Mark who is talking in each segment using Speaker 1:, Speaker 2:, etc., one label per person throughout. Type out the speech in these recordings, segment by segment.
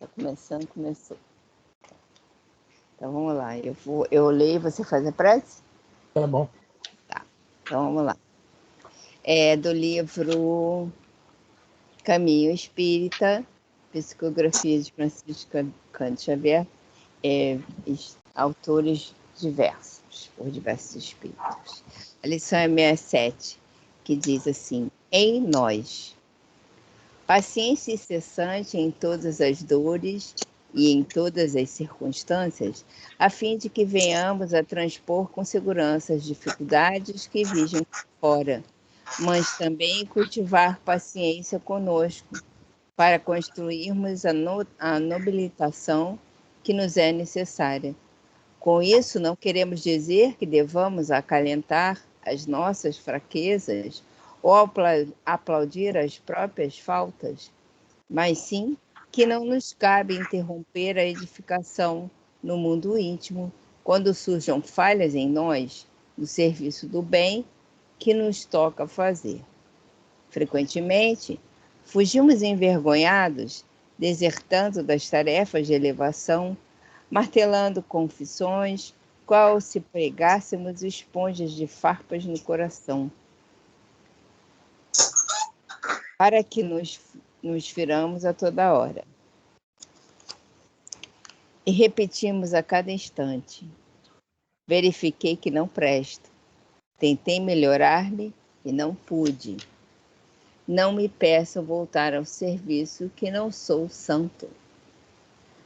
Speaker 1: Tá começando, começou. Então vamos lá. Eu leio e você faz a prece?
Speaker 2: Tá bom.
Speaker 1: Tá. Então vamos lá. É do livro Caminho Espírita, Psicografia de Francisco Cândido Xavier, autores diversos, por diversos espíritos. A lição é 67, que diz assim: em nós, paciência incessante em todas as dores e em todas as circunstâncias, a fim de que venhamos a transpor com segurança as dificuldades que vigem fora, mas também cultivar paciência conosco, para construirmos a nobilitação que nos é necessária. Com isso, não queremos dizer que devamos acalentar as nossas fraquezas ou aplaudir as próprias faltas, mas sim que não nos cabe interromper a edificação no mundo íntimo quando surjam falhas em nós, no serviço do bem que nos toca fazer. Frequentemente, fugimos envergonhados, desertando das tarefas de elevação, martelando confissões, qual se pregássemos esponjas de farpas no coração, para que nos firamos a toda hora. E repetimos a cada instante: verifiquei que não presto, tentei melhorar-me e não pude. Não me peçam voltar ao serviço, que não sou santo.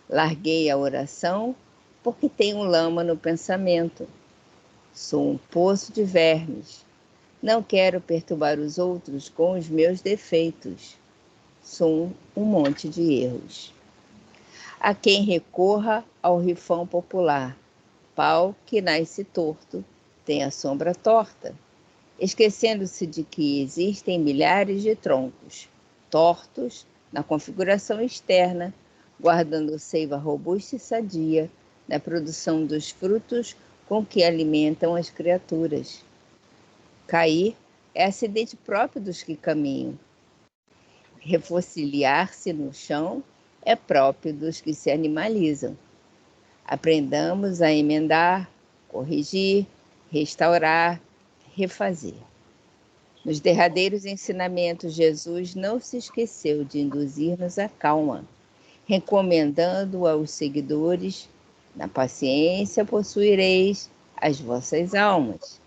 Speaker 1: Larguei a oração porque tenho lama no pensamento. Sou um poço de vermes. Não quero perturbar os outros com os meus defeitos. Sou um monte de erros. Há quem recorra ao rifão popular. Pau que nasce torto tem a sombra torta, esquecendo-se de que existem milhares de troncos tortos na configuração externa, guardando seiva robusta e sadia na produção dos frutos com que alimentam as criaturas. Cair é acidente próprio dos que caminham. Refociliar-se no chão é próprio dos que se animalizam. Aprendamos a emendar, corrigir, restaurar, refazer. Nos derradeiros ensinamentos, Jesus não se esqueceu de induzir-nos à calma, recomendando aos seguidores: na paciência possuireis as vossas almas.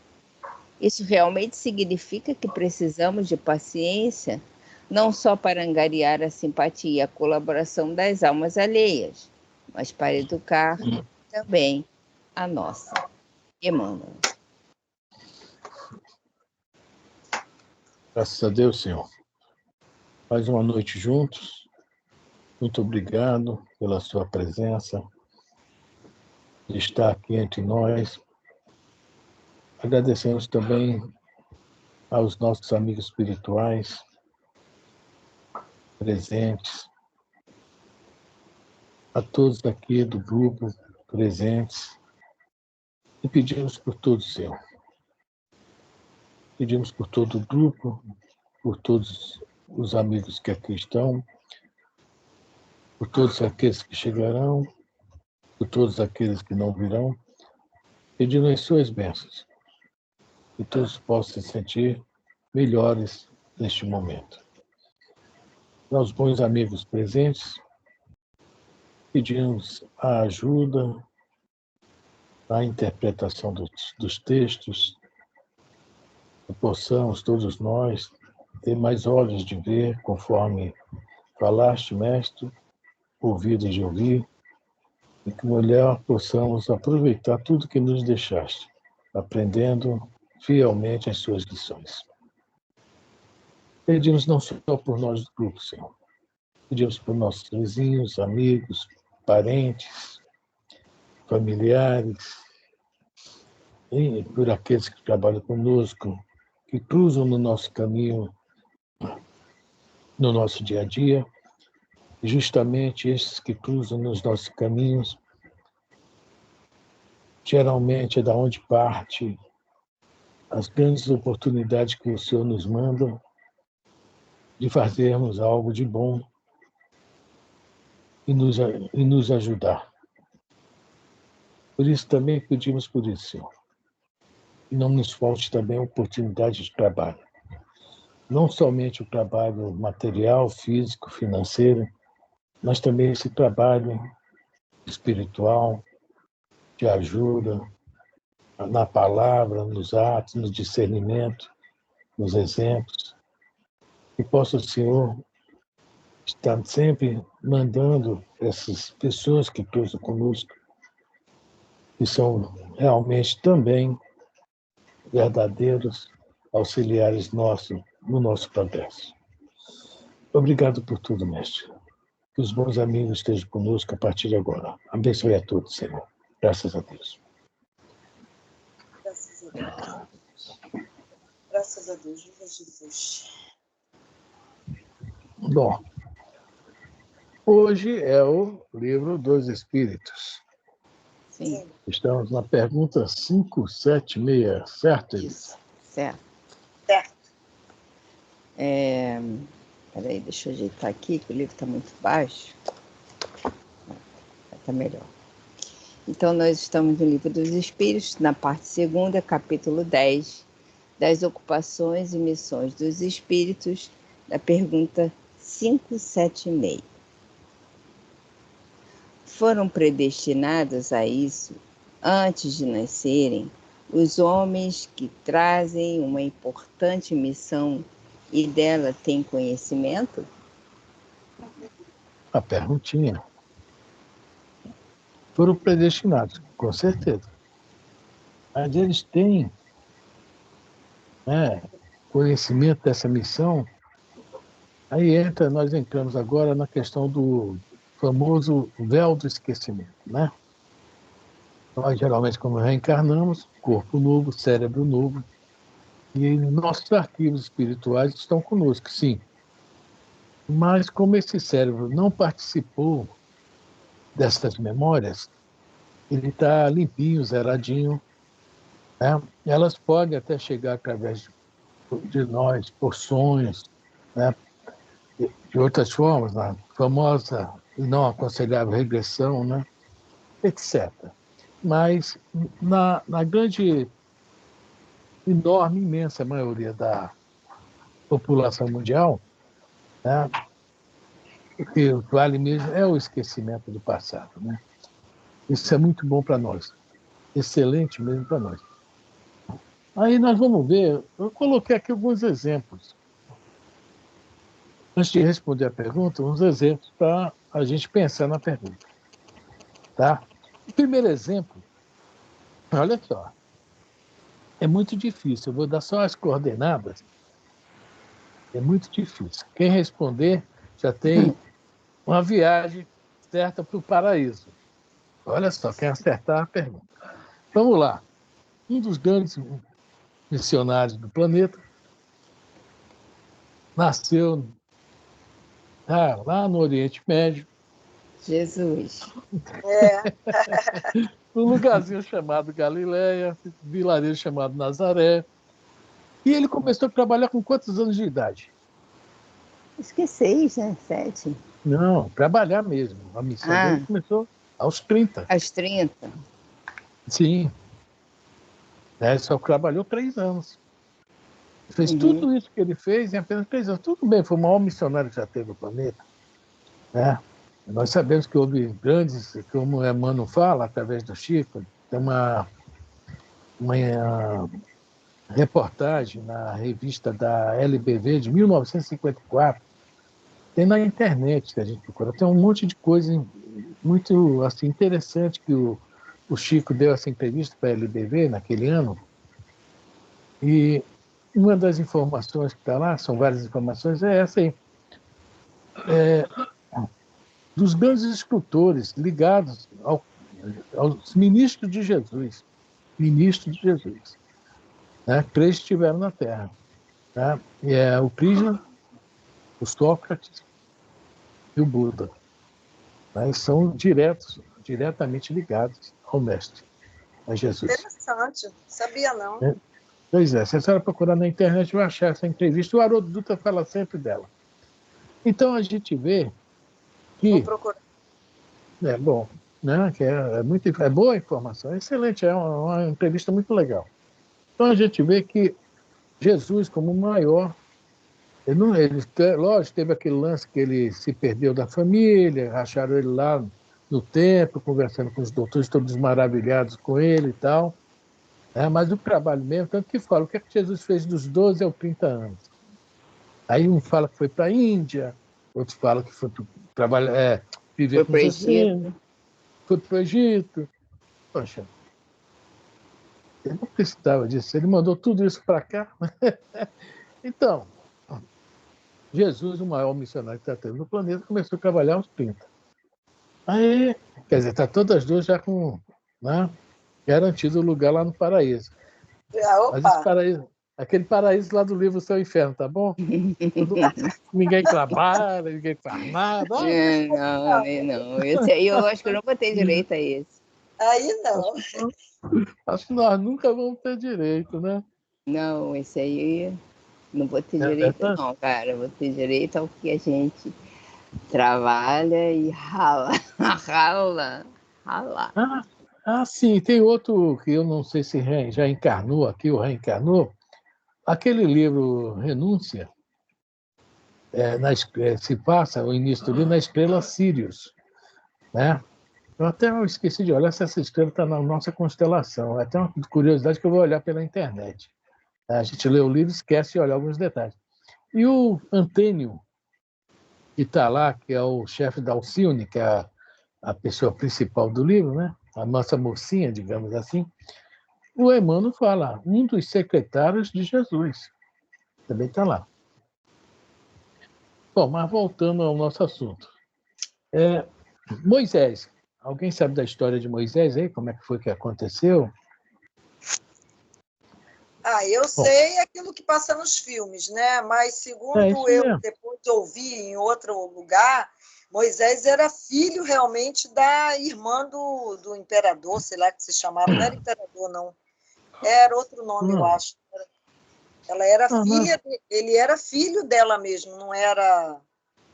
Speaker 1: Isso realmente significa que precisamos de paciência, não só para angariar a simpatia e a colaboração das almas alheias, mas para educar também a nossa. Emmanuel.
Speaker 2: Graças a Deus, Senhor. Mais uma noite juntos. Muito obrigado pela sua presença, de estar aqui entre nós. Agradecemos também aos nossos amigos espirituais presentes, a todos aqui do grupo presentes, e pedimos por todos, Senhor. Pedimos por todo o grupo, por todos os amigos que aqui estão, por todos aqueles que chegarão, por todos aqueles que não virão, pedindo as suas bênçãos, que todos possam se sentir melhores neste momento. Aos bons amigos presentes, pedimos a ajuda, a interpretação dos textos, que possamos todos nós ter mais olhos de ver, conforme falaste, Mestre, ouvidos de ouvir, e que melhor possamos aproveitar tudo que nos deixaste, aprendendo fielmente as suas lições. Pedimos não só por nós do grupo, Senhor, pedimos por nossos vizinhos, amigos, parentes, familiares, e por aqueles que trabalham conosco, que cruzam no nosso caminho, no nosso dia a dia, e justamente esses que cruzam nos nossos caminhos, geralmente é da onde parte as grandes oportunidades que o Senhor nos manda de fazermos algo de bom e nos ajudar. Por isso também pedimos por isso, Senhor. E não nos falte também a oportunidade de trabalho. Não somente o trabalho material, físico, financeiro, mas também esse trabalho espiritual, de ajuda, na palavra, nos atos, no discernimento, nos exemplos. Que possa o Senhor estar sempre mandando essas pessoas que cruzam conosco, que são realmente também verdadeiros auxiliares nossos no nosso progresso. Obrigado por tudo, mestre. Que os bons amigos estejam conosco a partir de agora. Abençoe a todos, Senhor. Graças a Deus.
Speaker 3: Graças a Deus. Graças a Deus, viva Jesus.
Speaker 2: Bom, hoje é o livro dos Espíritos.
Speaker 1: Sim.
Speaker 2: Estamos na pergunta 576, certo, Elisa?
Speaker 1: Isso, certo.
Speaker 3: Certo.
Speaker 1: Peraí, deixa eu ajeitar aqui, que o livro está muito baixo. Está melhor. Então, nós estamos no Livro dos Espíritos, na parte 2ª, capítulo 10, das ocupações e missões dos espíritos, da pergunta 576. Foram predestinados a isso, antes de nascerem, os homens que trazem uma importante missão e dela têm conhecimento?
Speaker 2: A perguntinha. Foram predestinados, com certeza. Mas eles têm conhecimento dessa missão. Aí nós entramos agora na questão do famoso véu do esquecimento, né? Nós, geralmente, quando reencarnamos, corpo novo, cérebro novo, e nossos arquivos espirituais estão conosco, sim. Mas como esse cérebro não participou dessas memórias, ele está limpinho, zeradinho, né? Elas podem até chegar através de nós, por sonhos, né? De outras formas, na famosa e não aconselhável regressão, né? Etc. Mas na grande, enorme, imensa maioria da população mundial, né? O que vale mesmo é o esquecimento do passado, né? Isso é muito bom para nós, excelente mesmo para nós. Aí nós vamos ver, eu coloquei aqui alguns exemplos. Antes de responder a pergunta, uns exemplos para a gente pensar na pergunta. Tá? O primeiro exemplo, olha só, é muito difícil, eu vou dar só as coordenadas. É muito difícil. Quem responder já tem uma viagem certa para o paraíso. Olha só, quem acertar a pergunta. Vamos lá. Um dos grandes missionários do planeta nasceu lá no Oriente Médio.
Speaker 1: Jesus.
Speaker 2: Num lugarzinho chamado Galileia, vilarejo chamado Nazaré. E ele começou a trabalhar com quantos anos de idade?
Speaker 1: Acho que 6, né? 7.
Speaker 2: Não, trabalhar mesmo. A missão dele começou aos 30.
Speaker 1: Aos 30.
Speaker 2: Sim. Só trabalhou 3 anos. Fez tudo isso que ele fez em apenas 3 anos. Tudo bem, foi o maior missionário que já teve no planeta. Né? Nós sabemos que houve grandes, como o Emmanuel fala, através do Chico, tem uma reportagem na revista da LBV de 1954. Tem na internet que a gente procura. Tem um monte de coisa muito assim, interessante que o Chico deu essa entrevista para a LBV naquele ano. E uma das informações que está lá, são várias informações, é essa aí. Dos grandes escritores ligados aos ministros de Jesus. Ministros de Jesus. Né? 3 estiveram na Terra. Né? E é o Krishna, o Sócrates e o Buda. Né? E são diretamente ligados ao Mestre, a Jesus.
Speaker 3: Interessante, sabia não.
Speaker 2: Pois é, se a senhora procurar na internet vai achar essa entrevista. O Haroldo Dutra fala sempre dela. Então a gente vê que É bom, né? Que é boa a informação, é excelente, é uma entrevista muito legal. Então a gente vê que Jesus, como o maior, lógico, teve aquele lance que ele se perdeu da família, acharam ele lá no templo, conversando com os doutores, todos maravilhados com ele e tal. Mas o trabalho mesmo, tanto que fala, o que é que Jesus fez dos 12 aos 30 anos? Aí um fala que foi para a Índia, outro fala que foi trabalhar, viver
Speaker 1: Foi
Speaker 2: com
Speaker 1: para o
Speaker 2: os essênios,
Speaker 1: Egito.
Speaker 2: foi para o Egito. Poxa, ele não precisava disso, ele mandou tudo isso para cá. Então, Jesus, o maior missionário que está tendo no planeta, começou a trabalhar aos 30. Aí, quer dizer, está todas as duas já com, né, garantido o lugar lá no paraíso. Mas esse
Speaker 3: Opa!
Speaker 2: paraíso, aquele paraíso lá do livro Céu e Inferno, tá bom? Tudo, ninguém trabalha, ninguém faz nada.
Speaker 1: Não, aí não. Esse aí eu acho que eu não vou ter direito a esse.
Speaker 3: Aí não.
Speaker 2: Acho que nós nunca vamos ter direito, né?
Speaker 1: Não, esse aí não vou ter
Speaker 2: É
Speaker 1: direito,
Speaker 2: verdade.
Speaker 1: não, cara. Vou ter direito ao que a gente trabalha e rala, rala, rala.
Speaker 2: Sim, tem outro que eu não sei se já encarnou aqui ou reencarnou. Aquele livro Renúncia, se passa o início do livro na estrela Sirius, né? Eu até esqueci de olhar se essa estrela está na nossa constelação. É até uma curiosidade que eu vou olhar pela internet. A gente lê o livro e esquece de olhar alguns detalhes. E o Antênio, que está lá, que é o chefe da Alcione, que é a pessoa principal do livro, né? A nossa mocinha, digamos assim, o Emmanuel fala, um dos secretários de Jesus. Também está lá. Bom, mas voltando ao nosso assunto. Moisés. Alguém sabe da história de Moisés aí? Como é que foi que aconteceu?
Speaker 3: Eu
Speaker 2: Bom,
Speaker 3: sei aquilo que passa nos filmes, né? Mas
Speaker 2: é
Speaker 3: segundo
Speaker 2: isso
Speaker 3: eu
Speaker 2: mesmo.
Speaker 3: depois ouvi em outro lugar, Moisés era filho realmente da irmã do imperador, sei lá que se chamava, não era imperador, não. Era outro nome, eu acho. Ela era
Speaker 2: Não.
Speaker 3: filha, ele era filho dela mesmo, não era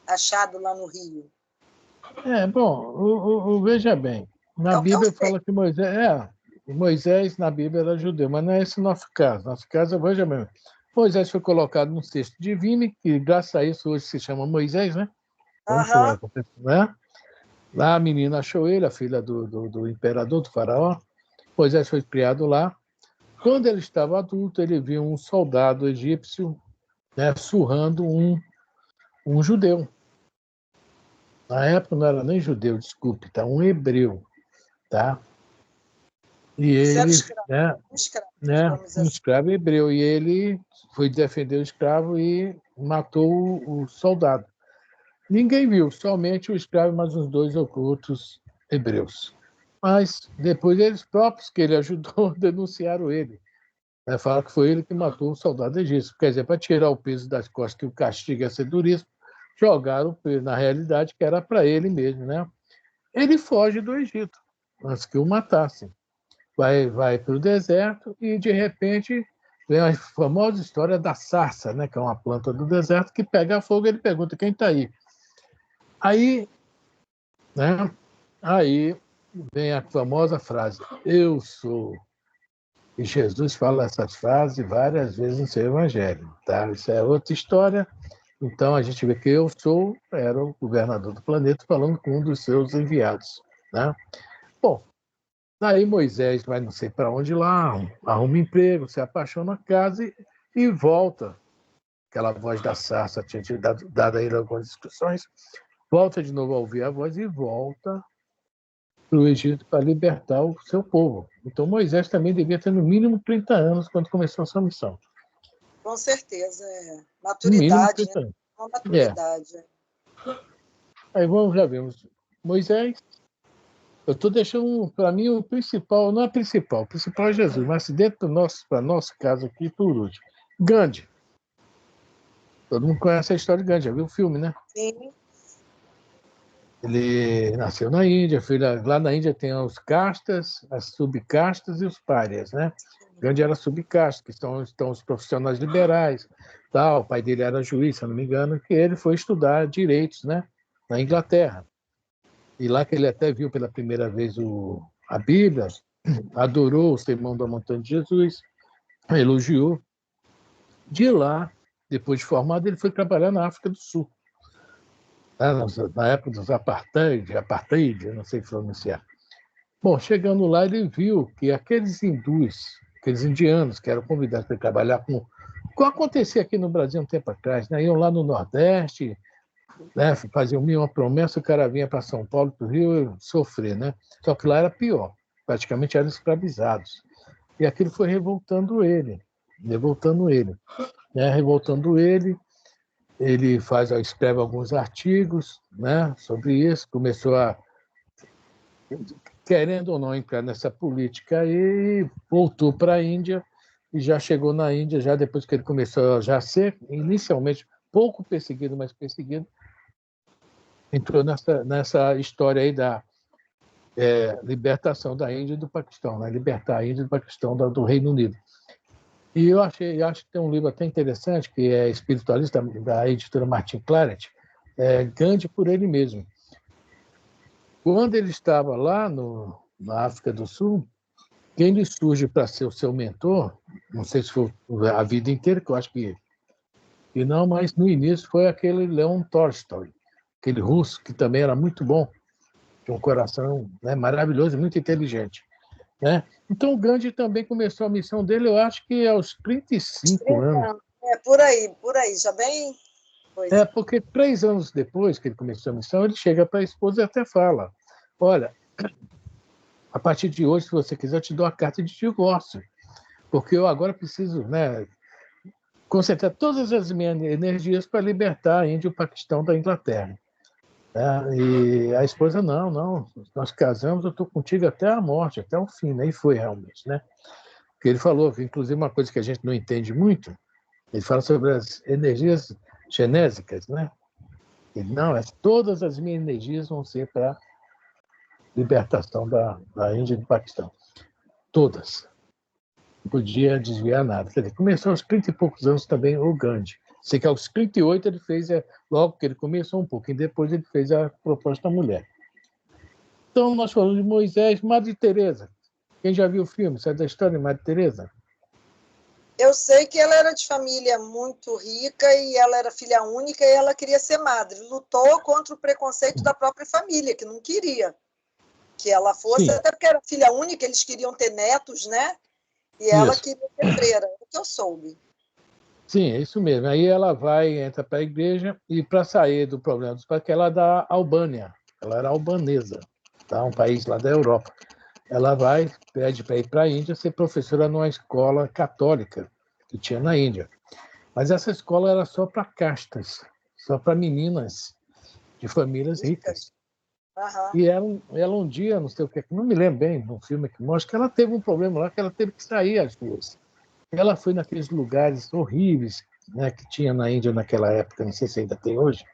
Speaker 3: achado lá no Rio.
Speaker 2: Bom, veja bem, na
Speaker 3: É o que eu
Speaker 2: Bíblia
Speaker 3: sei.
Speaker 2: fala que Moisés na Bíblia era judeu, mas não é esse o nosso caso. Nosso caso, veja bem, Moisés foi colocado num cesto divino, que graças a isso hoje se chama Moisés, né? Como foi,
Speaker 3: Aham.
Speaker 2: né? Lá a menina achou ele, a filha do imperador, do faraó. Moisés foi criado lá. Quando ele estava adulto, ele viu um soldado egípcio, né, surrando um judeu. Na época não era nem judeu, desculpe, tá? Um hebreu, tá? E
Speaker 3: Isso era
Speaker 2: ele,
Speaker 3: escravo,
Speaker 2: né,
Speaker 3: digamos
Speaker 2: um
Speaker 3: assim.
Speaker 2: escravo hebreu, e ele foi defender o escravo e matou o soldado. Ninguém viu, somente o escravo e mais uns dois outros hebreus. Mas depois eles próprios, que ele ajudou, denunciaram ele. Falaram que foi ele que matou o soldado egípcio. Quer dizer, para tirar o peso das costas, que o castigo ia ser duríssimo, jogaram o peso, na realidade, que era para ele mesmo. Né? Ele foge do Egito, antes que o matassem. Vai para o deserto e, de repente, vem a famosa história da sarça, né? Que é uma planta do deserto, que pega fogo e ele pergunta quem está aí. Aí, né? Aí vem a famosa frase, eu sou. E Jesus fala essa frase várias vezes no seu evangelho. Tá? Isso é outra história. Então, a gente vê que eu sou, era o governador do planeta falando com um dos seus enviados. Né? Bom, daí Moisés vai não sei para onde lá, arruma emprego, se apaixona, casa e volta. Aquela voz da sarça tinha dado a ele algumas instruções. Volta de novo a ouvir a voz e volta para o Egito para libertar o seu povo. Então Moisés também devia ter no mínimo 30 anos quando começou a sua missão.
Speaker 3: Com certeza.
Speaker 2: No mínimo
Speaker 3: Maturidade, né?
Speaker 2: 30 anos.
Speaker 3: Uma
Speaker 2: É.
Speaker 3: maturidade.
Speaker 2: Aí já vimos Moisés. Eu estou deixando, para mim, o principal, não é o principal é Jesus, mas dentro do para nosso caso aqui, por último. Gandhi. Todo mundo conhece a história de Gandhi, já viu o filme, né?
Speaker 3: Sim.
Speaker 2: Ele nasceu na Índia, lá na Índia tem os castas, as subcastas e os párias, né? Gandhi era subcasta, que estão os profissionais liberais, tal. O pai dele era juiz, se não me engano, que ele foi estudar direitos, né? Na Inglaterra. e lá que ele até viu pela primeira vez a Bíblia, adorou o Sermão da Montanha de Jesus, elogiou. De lá, depois de formado, ele foi trabalhar na África do Sul, na época dos apartheid, não sei pronunciar. Bom, chegando lá, ele viu que aqueles hindus, aqueles indianos que eram convidados para trabalhar com... Como acontecia aqui no Brasil um tempo atrás, né? Iam lá no Nordeste, né? Faziam uma promessa, o cara vinha para São Paulo, para o Rio, sofrer, né? Só que lá era pior, praticamente eram escravizados. E aquilo foi revoltando ele, né? Revoltando ele. Ele escreve alguns artigos, né, sobre isso, começou a, querendo ou não, entrar nessa política e voltou para a Índia e já chegou na Índia, já depois que ele começou a já ser, inicialmente, pouco perseguido, mas perseguido, entrou nessa história aí da libertação da Índia e do Paquistão, né, libertar a Índia e do Paquistão do Reino Unido. E acho que tem um livro até interessante, que é Espiritualista, da editora Martin Claret, Gandhi por ele mesmo. Quando ele estava lá na África do Sul, quem lhe surge para ser o seu mentor, não sei se foi a vida inteira, que eu acho que não, mas no início foi aquele Leon Tolstói, aquele russo que também era muito bom, tinha um coração, né, maravilhoso, muito inteligente. Né? Então, o Gandhi também começou a missão dele, eu acho que aos 35 anos.
Speaker 3: Por aí, já bem...
Speaker 2: Porque 3 anos depois que ele começou a missão, ele chega para a esposa e até fala, olha, a partir de hoje, se você quiser, eu te dou a carta de divórcio, porque eu agora preciso, né, concentrar todas as minhas energias para libertar a Índia e o Paquistão da Inglaterra. E a esposa, não, nós casamos, eu estou contigo até a morte, até o fim, né? E foi realmente, né? Porque ele falou, inclusive, uma coisa que a gente não entende muito, ele fala sobre as energias genésicas, né? Ele, não, todas as minhas energias vão ser para a libertação da Índia e do Paquistão. Todas. Não podia desviar nada. Quer dizer, começou aos 30 e poucos anos também o Gandhi. Sei que aos 38 ele fez, logo que ele começou um pouquinho depois, ele fez a proposta da mulher. Então, nós falamos de Moisés, Madre Teresa. Quem já viu o filme, sabe da história de Madre Teresa?
Speaker 3: Eu sei que ela era de família muito rica e ela era filha única e ela queria ser madre. Lutou contra o preconceito da própria família, que não queria que ela fosse, até porque era filha única, eles queriam ter netos, né? E ela queria ser freira, é o que eu soube.
Speaker 2: Sim, é isso mesmo. Aí ela entra para a igreja e para sair do problema dos pais, que ela é da Albânia, ela era albanesa, tá? Um país lá da Europa. Ela pede para ir para a Índia ser professora numa escola católica que tinha na Índia. Mas essa escola era só para castas, só para meninas de famílias ricas.
Speaker 3: Uhum.
Speaker 2: E ela um dia, não sei o que, não me lembro bem, no filme que mostra, que ela teve um problema lá, que ela teve que sair às ruas. Ela foi naqueles lugares horríveis, né, que tinha na Índia naquela época, não sei se ainda tem hoje,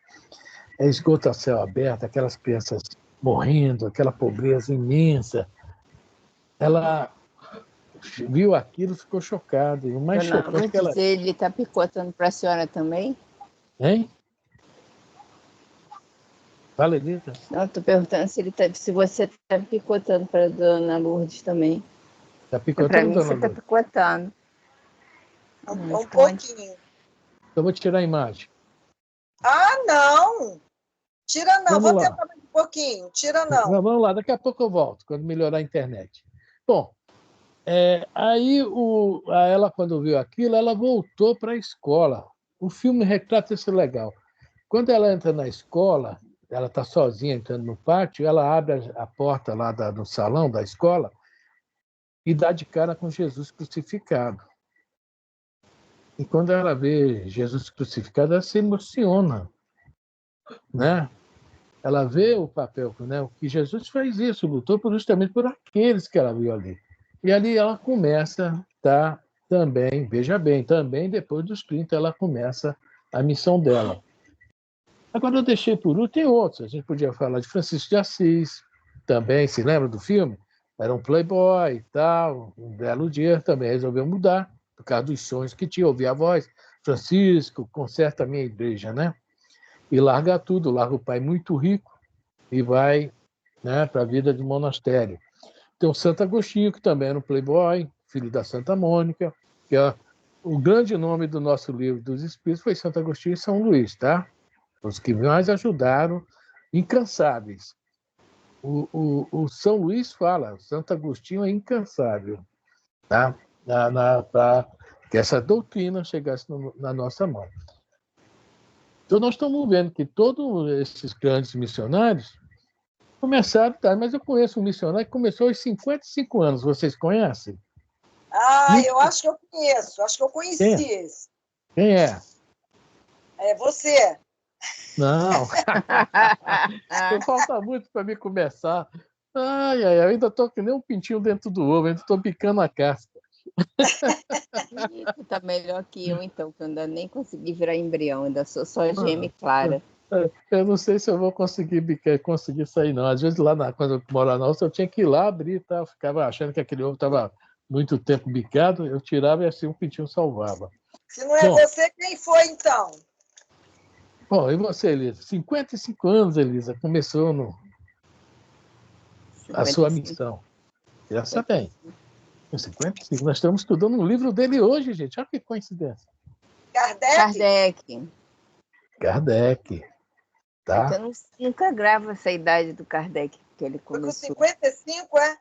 Speaker 2: esgoto a céu aberto, aquelas crianças morrendo, aquela pobreza imensa. Ela viu aquilo, ficou chocada. E o mais chocante que ela...
Speaker 1: Ele está picotando para a senhora também?
Speaker 2: Hein? Fala, Elisa.
Speaker 1: Não, estou perguntando se você está picotando para a dona Lourdes também.
Speaker 2: Está picotando,
Speaker 1: para mim,
Speaker 2: dona
Speaker 1: você está
Speaker 2: Lourdes?
Speaker 1: picotando.
Speaker 3: Um pouquinho.
Speaker 2: Eu vou tirar a imagem.
Speaker 3: Ah, não! Tira não,
Speaker 2: Vamos
Speaker 3: vou
Speaker 2: lá.
Speaker 3: tentar mais um pouquinho. Tira não.
Speaker 2: Vamos lá, daqui a pouco eu volto, quando melhorar a internet. Bom, aí ela, quando viu aquilo, ela voltou para a escola. O filme retrata isso legal. Quando ela entra na escola, ela está sozinha entrando no pátio, ela abre a porta lá do salão da escola e dá de cara com Jesus crucificado. E quando ela vê Jesus crucificado, ela se emociona, né? Ela vê o papel, né? O que Jesus fez isso, lutou justamente por aqueles que ela viu ali. E ali ela começa, também, veja bem, também depois dos 30 ela começa a missão dela. Agora eu deixei por último, tem outros. A gente podia falar de Francisco de Assis, também, se lembra do filme? Era um playboy e tal, um belo dia também resolveu mudar, por causa dos sonhos que tinha, ouvir a voz, Francisco, conserta a minha igreja, né? E larga tudo, larga o pai muito rico e vai né, para a vida de monastério. Tem o Santo Agostinho, que também era um playboy, filho da Santa Mônica, que é o grande nome do nosso livro dos Espíritos foi Santo Agostinho e São Luís, tá? Os que mais ajudaram, incansáveis. O São Luís fala, Santo Agostinho é incansável, tá? Para que essa doutrina chegasse na nossa mão. Então, nós estamos vendo que todos esses grandes missionários começaram, tá? Mas eu conheço um missionário que começou aos 55 anos, vocês conhecem?
Speaker 3: Eu acho que eu conheço, acho que eu conheci esse.
Speaker 2: Quem é?
Speaker 3: É você.
Speaker 2: Não. Falta muito para mim começar. Ai, eu ainda estou que nem um pintinho dentro do ovo, ainda estou picando a casca.
Speaker 1: Tu tá melhor que eu, então, que eu ainda nem consegui virar embrião, ainda sou só gêmea clara.
Speaker 2: Eu não sei se eu vou conseguir sair, não. Às vezes, quando eu morava na Rússia, eu tinha que ir lá abrir, tá? Eu ficava achando que aquele ovo estava muito tempo bicado, eu tirava e assim o pintinho salvava.
Speaker 3: Se não é você, quem foi, então?
Speaker 2: Bom, e você, Elisa? 55 anos, Elisa, começou a sua missão. Já bem. 55. Nós estamos estudando um livro dele hoje, gente. Olha que coincidência. Kardec. Tá?
Speaker 1: Eu nunca gravo essa idade do Kardec que ele começou.
Speaker 3: Foi com 55, é?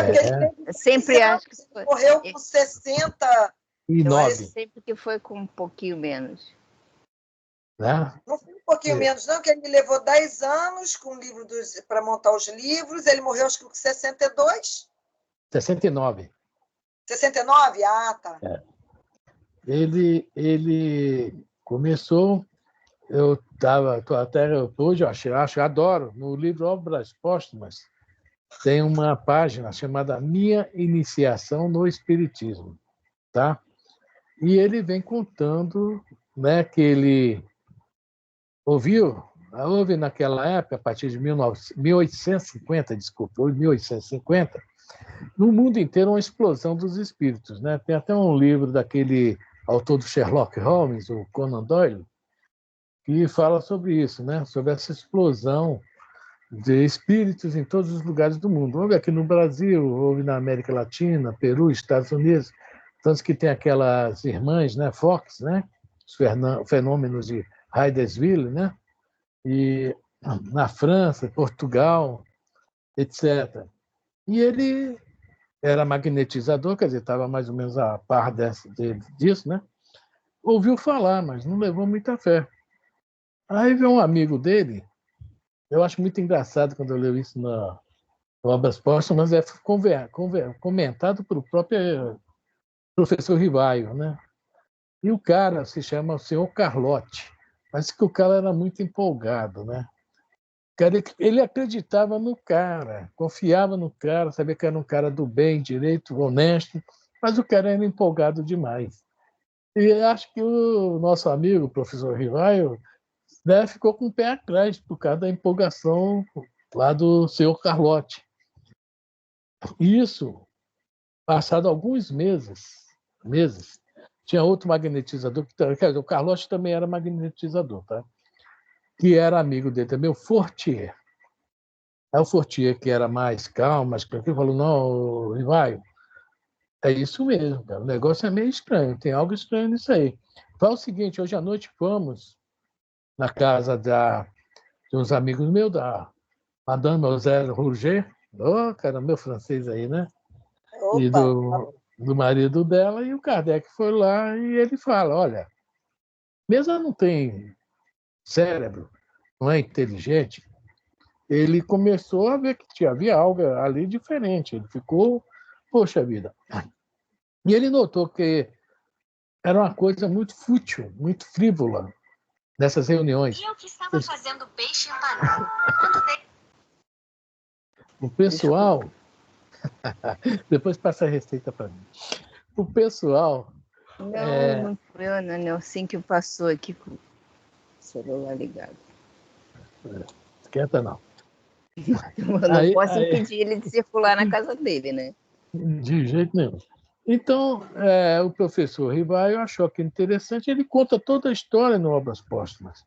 Speaker 3: Porque ele
Speaker 1: eu sempre acho que
Speaker 3: foi. Morreu com 60.
Speaker 2: Eu
Speaker 1: sempre que foi com um pouquinho menos.
Speaker 2: Né?
Speaker 3: Não foi um pouquinho menos, não, que ele me levou 10 anos para montar os livros. Ele morreu, acho que com 62.
Speaker 2: 69.
Speaker 3: 69? Ah, tá.
Speaker 2: Ele começou, hoje eu adoro, no livro Obras Póstumas, tem uma página chamada Minha Iniciação no Espiritismo, tá? E ele vem contando, né, que ele houve naquela época, a partir de 1850, no mundo inteiro uma explosão dos espíritos, né? Tem até um livro daquele autor do Sherlock Holmes, o Conan Doyle, que fala sobre isso, né? Sobre essa explosão de espíritos em todos os lugares do mundo. Houve aqui no Brasil, houve na América Latina, Peru, Estados Unidos, tanto que tem aquelas irmãs, né? Fox, né? Os fenômenos de Hydesville, né? E na França, Portugal, etc. E ele era magnetizador, quer dizer, estava mais ou menos a par disso, né? Ouviu falar, mas não levou muita fé. Aí veio um amigo dele, eu acho muito engraçado quando eu leio isso na Obras Póstumas, mas é comentado pelo próprio professor Rivaio, né? E o cara se chama o senhor Carlotti. Parece que o cara era muito empolgado, né? Ele acreditava no cara, confiava no cara, sabia que era um cara do bem, direito, honesto, mas o cara era empolgado demais. E acho que o nosso amigo, o professor Rivaio, né, ficou com o pé atrás por causa da empolgação lá do senhor Carlotti. Isso, passado alguns meses, tinha outro magnetizador, quer dizer, o Carlotti também era magnetizador, tá? Que era amigo dele também, o Fortier. Aí o Fortier, que era mais calmo, mais tranquilo, falou, não, Rivaio, é isso mesmo, cara. O negócio é meio estranho, tem algo estranho nisso aí. Fala o seguinte, hoje à noite vamos na casa de uns amigos meus, da Madame José Rouget, cara, meu francês aí, né?
Speaker 3: Opa.
Speaker 2: E do marido dela, e o Kardec foi lá e ele fala, olha, mesmo ela não tem cérebro, não é inteligente, ele começou a ver que havia algo ali diferente. Ele ficou, poxa vida. E ele notou que era uma coisa muito fútil, muito frívola nessas reuniões.
Speaker 4: E eu que estava fazendo peixe empanado.
Speaker 2: O pessoal... Depois passa a receita para mim. O pessoal...
Speaker 1: Não foi eu, não. Nelson que passou aqui com o celular ligado.
Speaker 2: Esquenta, não.
Speaker 1: Eu não posso impedir ele de circular na casa dele, né?
Speaker 2: De jeito nenhum. Então, o professor Rivaio achou que interessante, ele conta toda a história no Obras Póstumas.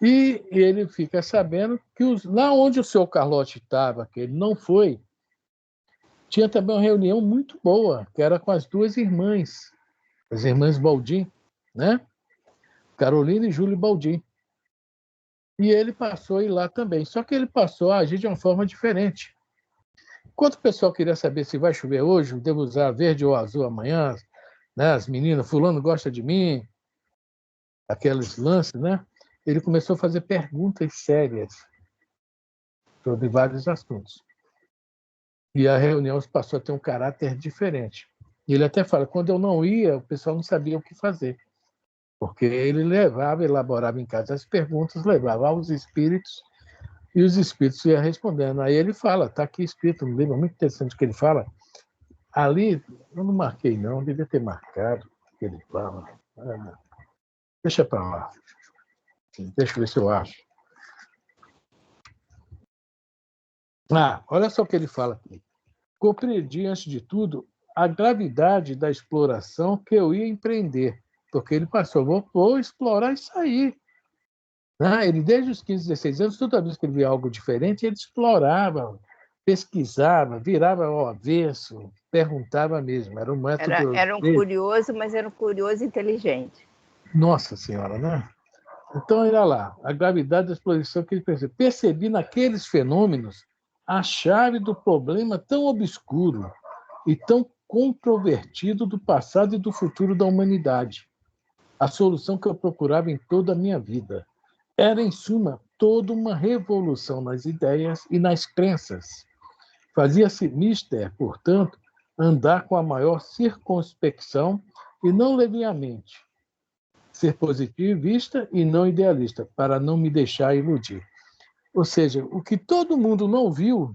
Speaker 2: E ele fica sabendo que lá onde o seu Carlote estava, que ele não foi, tinha também uma reunião muito boa, que era com as duas irmãs, as irmãs Baldin, né? Carolina e Júlia Baldin. E ele passou a ir lá também. Só que ele passou a agir de uma forma diferente. Enquanto o pessoal queria saber se vai chover hoje, devo usar verde ou azul amanhã, né? As meninas, fulano gosta de mim, aqueles lances, né? Ele começou a fazer perguntas sérias sobre vários assuntos. E a reunião passou a ter um caráter diferente. E ele até fala, quando eu não ia, o pessoal não sabia o que fazer. Porque ele elaborava em casa as perguntas, levava aos espíritos, e os espíritos iam respondendo. Aí ele fala, está aqui escrito no livro, muito interessante que ele fala. Ali, eu não marquei não, devia ter marcado o que ele fala. Deixa para lá. Deixa eu ver se eu acho. Olha só o que ele fala aqui. Compreendi, antes de tudo, a gravidade da exploração que eu ia empreender, porque ele passou, vou explorar isso aí. Ele, desde os 15, 16 anos, toda vez que ele via algo diferente, ele explorava, pesquisava, virava ao avesso, perguntava mesmo. Era um método.
Speaker 1: Era um curioso, mas era um curioso inteligente.
Speaker 2: Nossa Senhora, né? Então, olha lá, a gravidade da exploração que ele percebeu. Percebi naqueles fenômenos a chave do problema tão obscuro e tão controvertido do passado e do futuro da humanidade. A solução que eu procurava em toda a minha vida. Era, em suma, toda uma revolução nas ideias e nas crenças. Fazia-se mister, portanto, andar com a maior circunspecção e não leviamente. Ser positivista e não idealista, para não me deixar iludir. Ou seja, o que todo mundo não viu,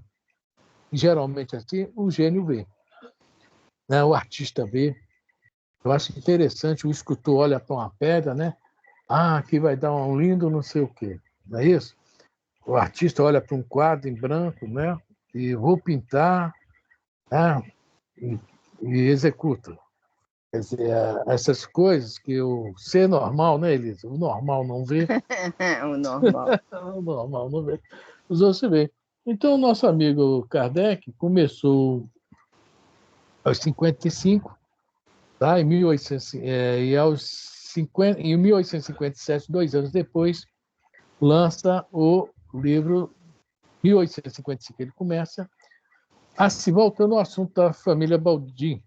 Speaker 2: geralmente assim, o gênio vê. O artista vê. Eu acho interessante, o escultor olha para uma pedra, né? Aqui vai dar um lindo não sei o quê. Não é isso? O artista olha para um quadro em branco, né? E vou pintar, né? e executa. Quer dizer, essas coisas que o ser normal, né, Elisa? O normal não vê.
Speaker 1: O normal.
Speaker 2: O normal não vê. Os outros se vê. Então, o nosso amigo Kardec começou aos 55, tá? Em 1857, 2 anos depois, lança o livro 1855. Ele começa assim, voltando ao assunto da família Baldin.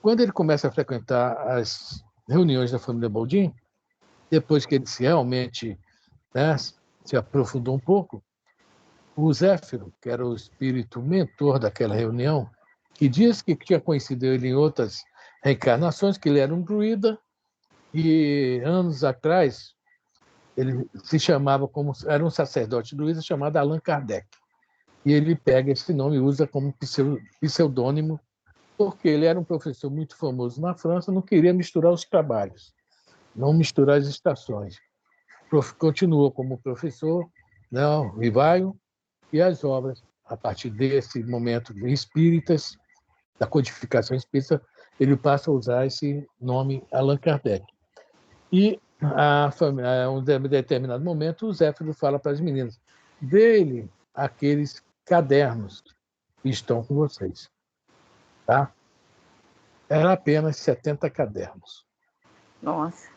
Speaker 2: Quando ele começa a frequentar as reuniões da família Baldin, depois que ele realmente, né, se aprofundou um pouco, o Zéfiro, que era o espírito mentor daquela reunião, que diz que tinha conhecido ele em outras reencarnações, que ele era um druida, e anos atrás ele se chamava era um sacerdote druida chamado Allan Kardec. E ele pega esse nome e usa como pseudônimo, porque ele era um professor muito famoso na França, não queria misturar os trabalhos, não misturar as estações. Continuou como professor, Rivaio, e as obras, a partir desse momento espíritas, da codificação espírita, ele passa a usar esse nome Allan Kardec. E a um determinado momento, o Zéfiro fala para as meninas, dê-lhe aqueles cadernos que estão com vocês. Tá? Era apenas 70 cadernos.
Speaker 1: Nossa.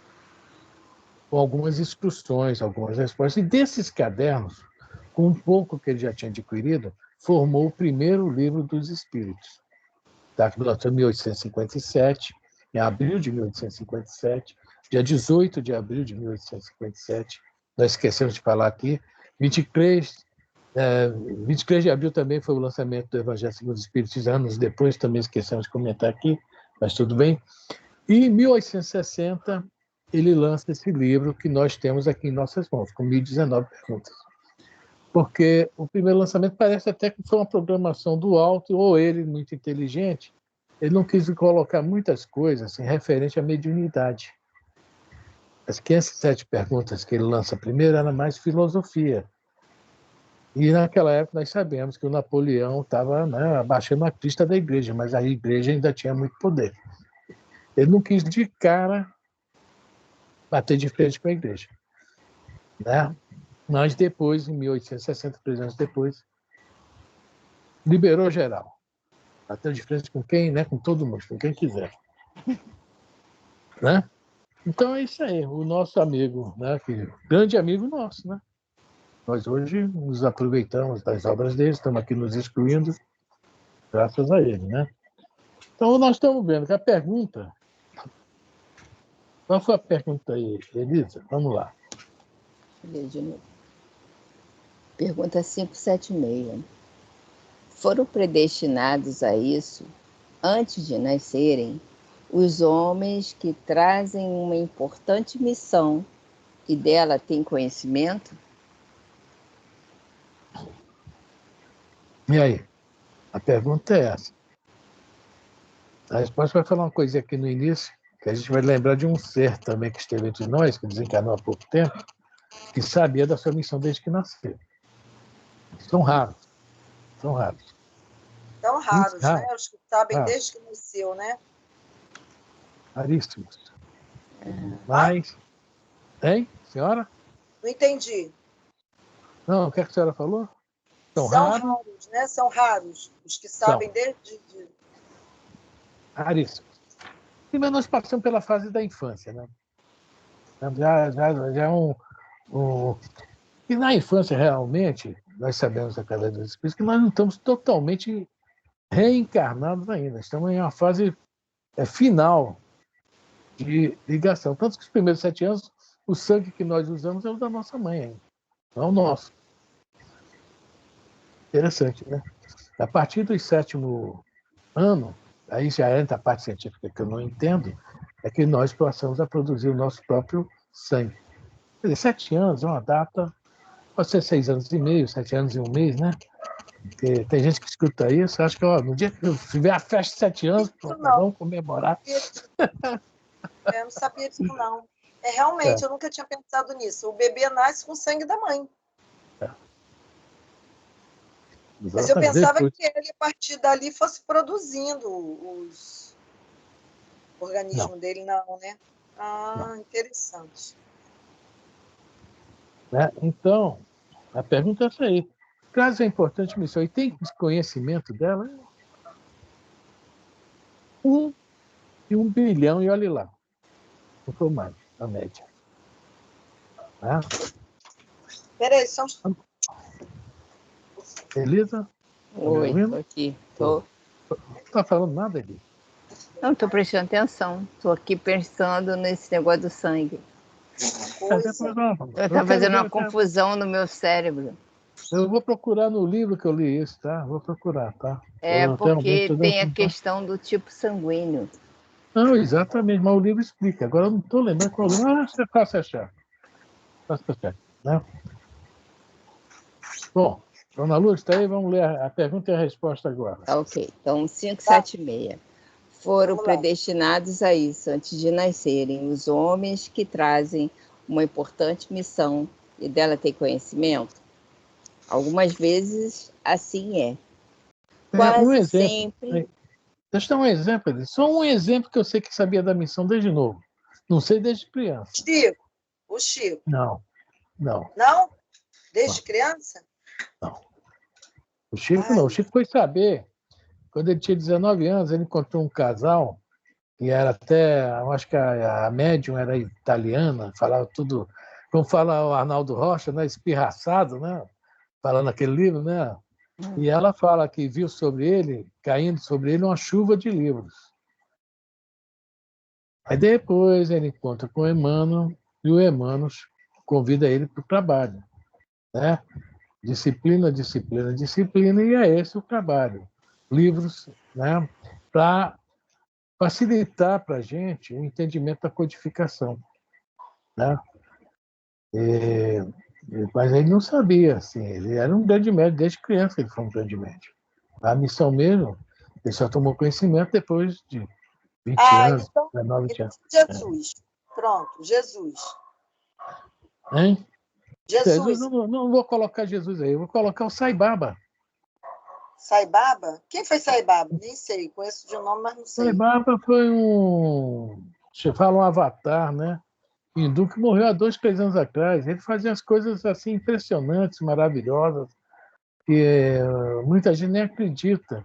Speaker 2: Com algumas instruções, algumas respostas. E desses cadernos, com um pouco que ele já tinha adquirido, formou o primeiro livro dos Espíritos. Tá? Que lançou em 1857, em abril de 1857, dia 18 de abril de 1857. Nós esquecemos de falar aqui. 23 de abril também foi o lançamento do Evangelho segundo os Espíritos, anos depois, também esquecemos de comentar aqui, mas tudo bem. E em 1860, ele lança esse livro que nós temos aqui em nossas mãos, com 1019 perguntas. Porque o primeiro lançamento parece até que foi uma programação do alto, ou ele, muito inteligente, ele não quis colocar muitas coisas referente à mediunidade. As 507 perguntas que ele lança primeiro era mais filosofia. E naquela época nós sabemos que o Napoleão estava abaixando a crista da igreja, mas a igreja ainda tinha muito poder. Ele não quis de cara bater de frente com a igreja. Né? Mas depois, em 1860, 3 anos depois, liberou geral. Bateu de frente com quem, né? Com todo mundo, com quem quiser. Né? Então é isso aí, o nosso amigo, né? Grande amigo nosso, né? Nós hoje nos aproveitamos das obras dele, estamos aqui nos excluindo, graças a ele, né? Então nós estamos vendo que a pergunta... Qual foi a pergunta aí, Elisa? Vamos lá.
Speaker 1: Deixa eu ler de novo. Pergunta 576. Foram predestinados a isso, antes de nascerem, os homens que trazem uma importante missão e dela têm conhecimento?
Speaker 2: E aí? A pergunta é essa. A resposta vai falar uma coisinha aqui no início, que a gente vai lembrar de um ser também que esteve entre nós, que desencarnou há pouco tempo, que sabia da sua missão desde que nasceu. São raros. São raros.
Speaker 3: Tão raros,
Speaker 2: raros.
Speaker 3: né? Os que sabem
Speaker 2: Raros.
Speaker 3: desde que nasceu, né?
Speaker 2: Raríssimos. Mas... Hein, senhora?
Speaker 3: Não entendi.
Speaker 2: Não, o que a senhora falou?
Speaker 3: São raros, né? São raros os que sabem desde...
Speaker 2: Raríssimos. Primeiro nós passamos pela fase da infância, né? Já é E na infância, realmente, nós sabemos a cada dos espíritos que nós não estamos totalmente reencarnados ainda. Estamos em uma fase final de ligação. Tanto que os primeiros 7 anos, o sangue que nós usamos é o da nossa mãe ainda, não é o nosso. Interessante, né? A partir do 7º ano, aí já entra a parte científica que eu não entendo, é que nós passamos a produzir o nosso próprio sangue. Quer dizer, 7 anos é uma data, pode ser 6 anos e meio, 7 anos e 1 mês, né? Porque tem gente que escuta isso, acha que no dia que eu tiver a festa de 7 anos, vamos comemorar.
Speaker 3: Eu não sabia disso, não. Realmente, eu nunca tinha pensado nisso. O bebê nasce com o sangue da mãe. Mas eu pensava que ele, a partir dali, fosse produzindo os organismos dele, não, né? Não. Interessante.
Speaker 2: Então, a pergunta é essa aí. Caso é importante missão e tem conhecimento dela, 1 em 1 bilhão, e olhe lá. Não foi mais, a média.
Speaker 3: Peraí, só...
Speaker 2: Elisa?
Speaker 1: Oi, estou aqui. Não
Speaker 2: está falando nada, Elisa?
Speaker 1: Não, estou prestando atenção. Estou aqui pensando nesse negócio do sangue. Está fazendo uma confusão no meu cérebro.
Speaker 2: Eu vou procurar no livro que eu li isso, tá? Vou procurar, tá?
Speaker 1: Porque tem a questão do tipo sanguíneo.
Speaker 2: Não, exatamente, mas o livro explica. Agora eu não estou lembrando qual livro. É fácil achar. Né? Bom, Dona Lúcia, está aí, vamos ler a pergunta e a resposta agora.
Speaker 1: Ok, então 576. Foram predestinados a isso antes de nascerem os homens que trazem uma importante missão e dela ter conhecimento? Algumas vezes assim é. Quase sempre.
Speaker 2: Deixa eu dar um exemplo. Só um exemplo que eu sei que sabia da missão desde novo. Não sei desde criança.
Speaker 3: Chico. O Chico.
Speaker 2: Não.
Speaker 3: Não? Desde criança?
Speaker 2: Não. O Chico não. O Chico foi saber. Quando ele tinha 19 anos, ele encontrou um casal que era até, eu acho que a médium era italiana, falava tudo, como fala o Arnaldo Rocha, né, espirraçado, né, falando aquele livro, né? E ela fala que viu sobre ele, caindo sobre ele, uma chuva de livros. Aí depois ele encontra com o Emmanuel, e o Emmanuel convida ele para o trabalho, né? Disciplina, disciplina, disciplina, e é esse o trabalho. Livros, né? Para facilitar para a gente o entendimento da codificação, né? Mas ele não sabia, assim, ele era um grande médico, desde criança ele foi um grande médico. A missão mesmo, ele só tomou conhecimento depois de 20 anos,
Speaker 3: então,
Speaker 2: 19, 20 anos.
Speaker 3: Jesus. Pronto, Jesus.
Speaker 2: Hein?
Speaker 3: Jesus.
Speaker 2: Não vou colocar Jesus aí, eu vou colocar o Sai Baba.
Speaker 3: Sai Baba? Quem foi Sai Baba? Nem sei, conheço de nome, mas não sei.
Speaker 2: Sai Baba foi um avatar, né? hindu que morreu há 2, 3 anos atrás. Ele fazia as coisas assim impressionantes, maravilhosas, que muita gente nem acredita,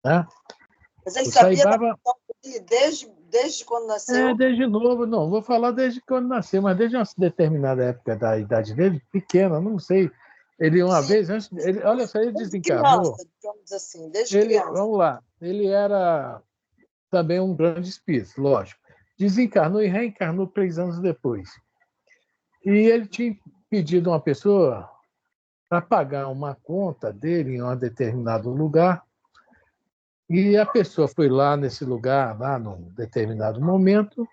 Speaker 2: né?
Speaker 3: Mas ele
Speaker 2: O Sai
Speaker 3: sabia da
Speaker 2: Baba
Speaker 3: missão dele desde quando nasceu?
Speaker 2: desde novo, não vou falar desde quando nasceu, mas desde uma determinada época da idade dele, pequena, não sei. Ele uma
Speaker 3: Sim,
Speaker 2: vez antes, olha só, ele
Speaker 3: desde
Speaker 2: desencarnou.
Speaker 3: criança, digamos assim, desde
Speaker 2: Ele,
Speaker 3: criança.
Speaker 2: vamos lá, ele era também um grande espírito, lógico. Desencarnou e reencarnou 3 anos depois. E ele tinha pedido a uma pessoa para pagar uma conta dele em um determinado lugar, e a pessoa foi lá nesse lugar, lá num determinado momento,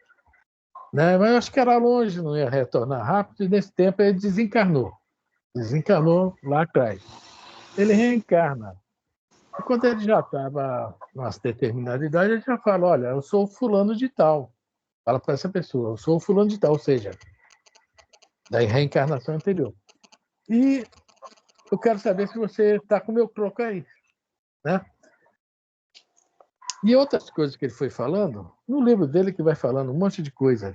Speaker 2: né? Mas eu acho que era longe, não ia retornar rápido, e nesse tempo ele desencarnou. Desencarnou lá atrás. Ele reencarna. E quando ele já estava numa determinada idade, ele já fala: olha, eu sou fulano de tal. Fala para essa pessoa: eu sou fulano de tal, ou seja, da reencarnação anterior. E eu quero saber se você está com o meu troco aí, né? E outras coisas que ele foi falando, no livro dele que vai falando um monte de coisa,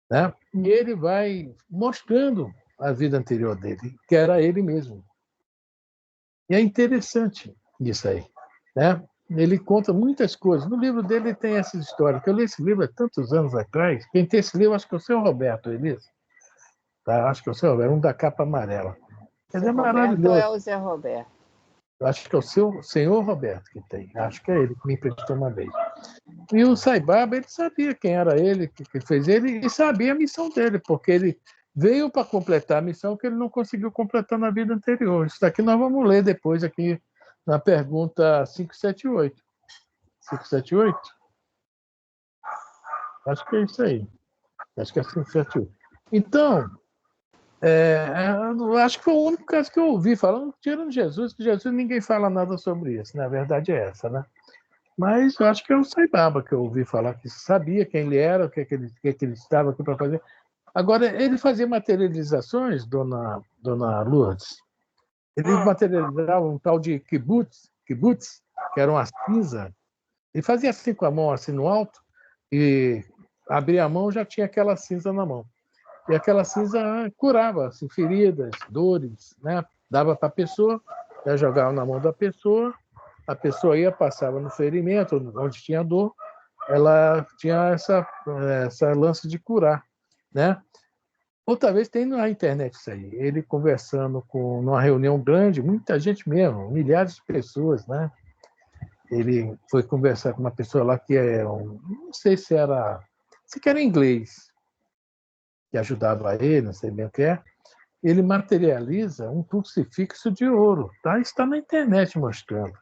Speaker 2: né? E ele vai mostrando a vida anterior dele, que era ele mesmo. E é interessante isso aí, né? Ele conta muitas coisas. No livro dele tem essa história, que eu li esse livro há tantos anos atrás. Quem tem esse livro, acho que é o seu Roberto, Elisa. Tá? Acho que é o seu Roberto, um da capa amarela. Ele
Speaker 1: Zé
Speaker 2: é
Speaker 1: Roberto ou é
Speaker 2: maravilhoso.
Speaker 1: o Zé Roberto?
Speaker 2: Eu acho que é o seu senhor Roberto que tem. Acho que é ele que me emprestou uma vez. E o Sai Baba, ele sabia quem era ele, que fez ele, e sabia a missão dele, porque ele veio para completar a missão que ele não conseguiu completar na vida anterior. Isso daqui nós vamos ler depois aqui na pergunta 578. 578? Acho que é isso aí. Acho que é 578. Então, eu acho que foi o único caso que eu ouvi falando, tirando Jesus, que Jesus ninguém fala nada sobre isso. Na verdade é essa, né? Mas eu acho que é o Sai Baba que eu ouvi falar, que sabia quem ele era, o que ele estava aqui para fazer. Agora, ele fazia materializações, dona Lourdes. Ele materializava um tal de kibutz, que era uma cinza. Ele fazia assim com a mão, assim no alto, e abria a mão, já tinha aquela cinza na mão. E aquela cinza curava assim, feridas, dores, né? Dava para a pessoa, né? Jogava na mão da pessoa, a pessoa ia, passava no ferimento, onde tinha dor, ela tinha essa lance de curar, né? Outra vez tem na internet isso aí, ele conversando numa reunião grande, muita gente mesmo, milhares de pessoas, né? Ele foi conversar com uma pessoa lá que não sei se era inglês, que ajudava ele, não sei bem o que é. Ele materializa um crucifixo de ouro, tá? Está na internet mostrando.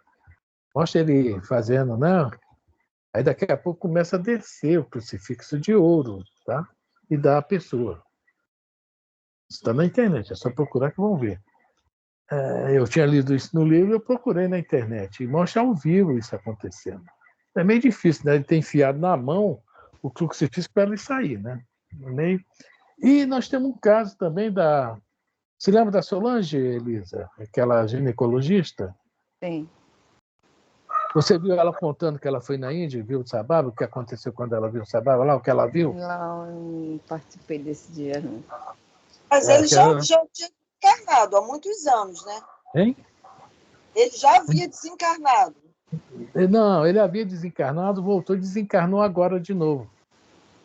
Speaker 2: Mostra ele fazendo, né? Aí daqui a pouco começa a descer o crucifixo de ouro, tá? E dá à pessoa. Está na internet, é só procurar que vão ver. Eu tinha lido isso no livro, eu procurei na internet e mostra ao vivo isso acontecendo. É meio difícil, né? Ele ter enfiado na mão o crucifixo para ele sair, né? Meio... E nós temos um caso também da... Você lembra da Solange, Elisa? Aquela ginecologista?
Speaker 1: Sim.
Speaker 2: Você viu ela contando que ela foi na Índia e viu o Sababa? O que aconteceu quando ela viu o Sababa lá? O que ela viu?
Speaker 1: Não participei desse dia, não.
Speaker 3: Mas ele já tinha desencarnado há muitos anos, né?
Speaker 2: Hein?
Speaker 3: Ele já havia desencarnado.
Speaker 2: Não, ele havia desencarnado, voltou e desencarnou agora de novo.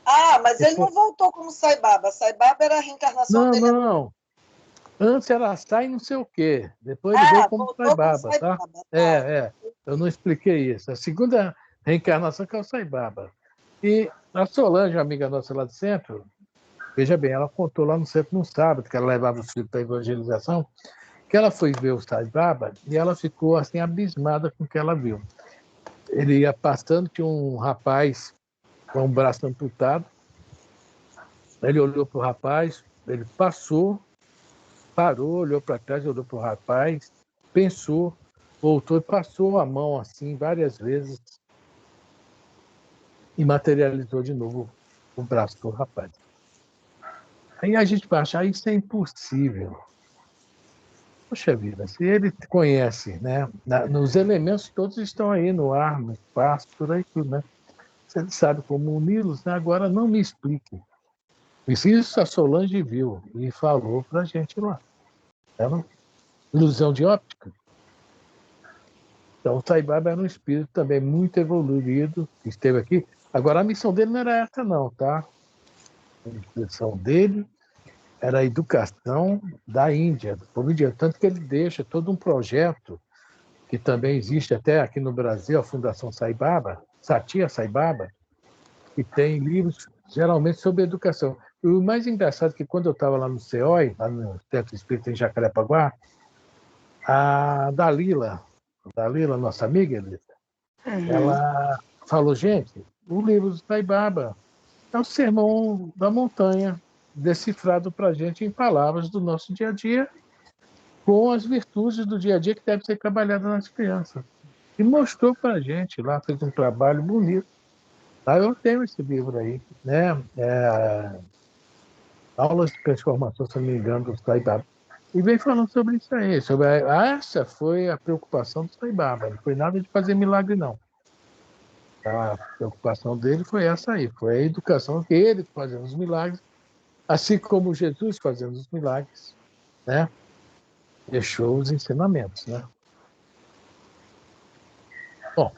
Speaker 3: Ah, mas ele não voltou como Sai Baba. Sai Baba era a reencarnação
Speaker 2: Não,
Speaker 3: dele.
Speaker 2: não. Antes era Sai não sei o quê. Depois ele veio como Sai
Speaker 3: voltou como
Speaker 2: Baba,
Speaker 3: Sai
Speaker 2: tá?
Speaker 3: Baba.
Speaker 2: Eu não expliquei isso. A segunda reencarnação que é o Sai Baba. E a Solange, uma amiga nossa lá do centro, veja bem, ela contou lá no centro num sábado, que ela levava os filhos para a evangelização, que ela foi ver o Sai Baba e ela ficou assim abismada com o que ela viu. Ele ia passando, tinha um rapaz com o braço amputado. Ele olhou para o rapaz, ele parou, olhou para trás, olhou para o rapaz, pensou, voltou e passou a mão assim várias vezes e materializou de novo o braço do rapaz. Aí a gente vai achar isso é impossível. Poxa vida, se ele conhece, né? Nos elementos todos estão aí no ar, no espaço, por aí tudo, né? Se ele sabe como uni-los, né? Agora não me explique. Isso a Solange viu e falou para a gente lá. Era uma ilusão de óptica. Então, o Sai Baba era um espírito também muito evoluído, que esteve aqui. Agora, a missão dele não era essa, não, tá? A missão dele era a educação da Índia, do povo indiano. Tanto que ele deixa todo um projeto, que também existe até aqui no Brasil, a Fundação Sai Baba, Satya Sai Baba, que tem livros geralmente sobre educação. E o mais engraçado é que quando eu estava lá no CEOI, lá no Centro Espírita em Jacarepaguá, a Dalila, nossa amiga, Elisa, ela falou, gente, o livro do Sai Baba é o sermão da montanha, decifrado para a gente em palavras do nosso dia a dia, com as virtudes do dia a dia que devem ser trabalhadas nas crianças. E mostrou para a gente lá, fez um trabalho bonito. Tá? Eu tenho esse livro aí, né? Aulas de Transformação, se não me engano, do Sai Baba. E vem falando sobre isso aí. Essa foi a preocupação do Sai Baba. Não foi nada de fazer milagre, não. A preocupação dele foi essa aí. Foi a educação que ele fazendo os milagres, assim como Jesus fazendo os milagres, né? Deixou os ensinamentos, né? Bom,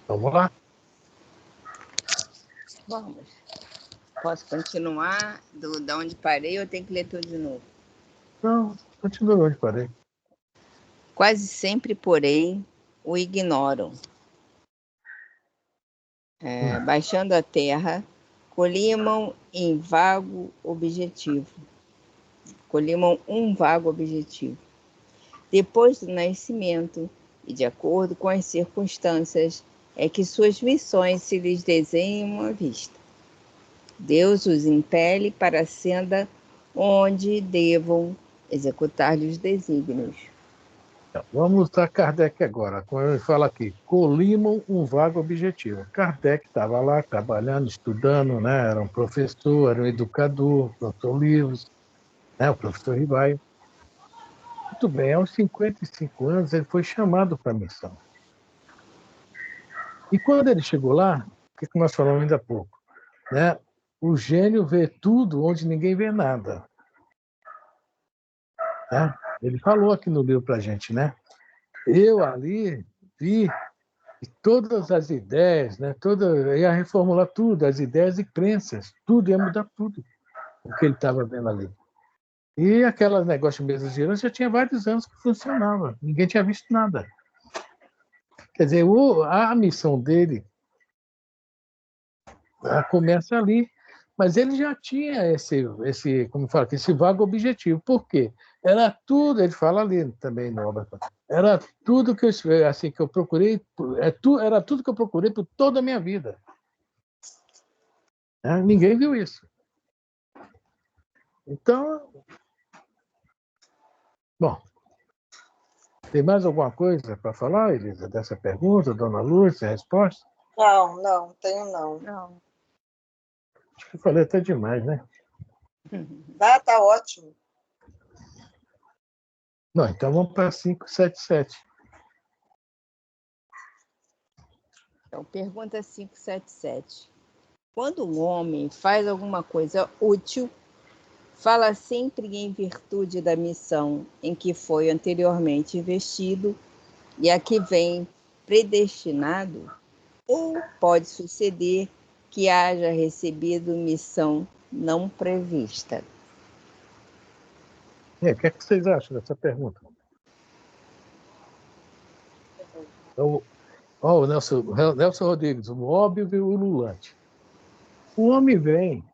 Speaker 2: vamos lá?
Speaker 1: Vamos. Posso continuar da onde parei ou tenho que ler tudo de novo?
Speaker 2: Não, continua onde parei.
Speaker 1: Quase sempre, porém, o ignoram. Baixando a terra, colimam um vago objetivo. Depois do nascimento e de acordo com as circunstâncias, é que suas missões se lhes desenham à vista. Deus os impele para a senda onde devam executar-lhe os desígnios.
Speaker 2: Vamos a Kardec agora. Quando ele fala aqui, colimam um vago objetivo. Kardec estava lá trabalhando, estudando, né? Era um professor, era um educador, professor Livros, né? O professor Ribaio. Muito bem, aos 55 anos ele foi chamado para a missão. E quando ele chegou lá, o que nós falamos ainda há pouco, né? O gênio vê tudo onde ninguém vê nada. Né? Ele falou aqui no livro para a gente, né? Eu ali vi todas as ideias, né? Ia reformular tudo, as ideias e crenças, tudo, ia mudar tudo, o que ele estava vendo ali. E aquele negócio de mesas girantes já tinha vários anos que funcionava, ninguém tinha visto nada. Quer dizer, a missão dele começa ali, mas ele já tinha como fala, esse vago objetivo. Por quê? Era tudo, ele fala ali também no obra, era tudo que eu procurei, era tudo que eu procurei por toda a minha vida. Ninguém viu isso. Então, bom, tem mais alguma coisa para falar, Elisa, dessa pergunta, dona Lúcia, a resposta?
Speaker 3: Não, tenho não.
Speaker 2: Acho que eu falei até demais, né?
Speaker 3: Tá ótimo.
Speaker 2: Não, então vamos para 577.
Speaker 1: Então, pergunta 577. Quando um homem faz alguma coisa útil, fala sempre em virtude da missão em que foi anteriormente investido e a que vem predestinado, ou pode suceder que haja recebido missão não prevista?
Speaker 2: O que é que vocês acham dessa pergunta? O Nelson Rodrigues, o óbvio e o ululante. O homem vem,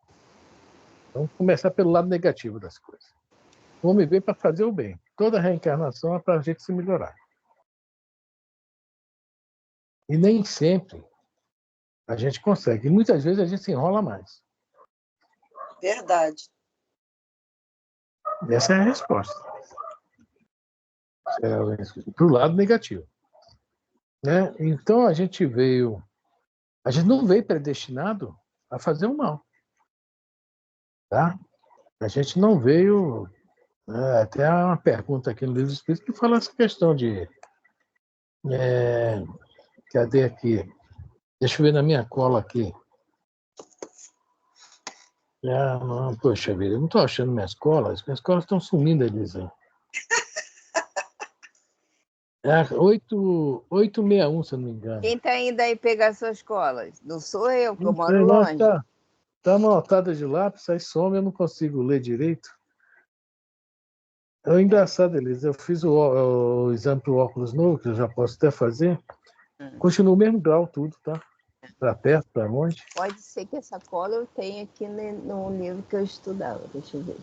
Speaker 2: vamos começar pelo lado negativo das coisas. O homem vem para fazer o bem. Toda reencarnação é para a gente se melhorar. E nem sempre a gente consegue. E muitas vezes a gente se enrola mais.
Speaker 3: Verdade.
Speaker 2: Essa é a resposta. Para o lado negativo. Né? Então a gente não veio predestinado a fazer o mal. Tá? A gente não veio. Até há uma pergunta aqui no Livro dos Espíritos que fala essa questão de. Cadê aqui? Deixa eu ver na minha cola aqui. Não, poxa vida, eu não estou achando minhas colas. Minhas colas estão sumindo, Elisa. É 861, se eu não me engano.
Speaker 1: Quem está indo aí pegar suas colas? Não sou eu, que eu
Speaker 2: Não
Speaker 1: moro
Speaker 2: sei, não,
Speaker 1: longe.
Speaker 2: tá anotada de lápis, aí some, eu não consigo ler direito. É engraçado, Elisa, eu fiz o exame para o óculos novo, que eu já posso até fazer. Continua o mesmo grau, tudo, tá? Para perto, para longe.
Speaker 1: Pode ser que essa cola eu tenha aqui no livro que eu estudava. Deixa eu ver.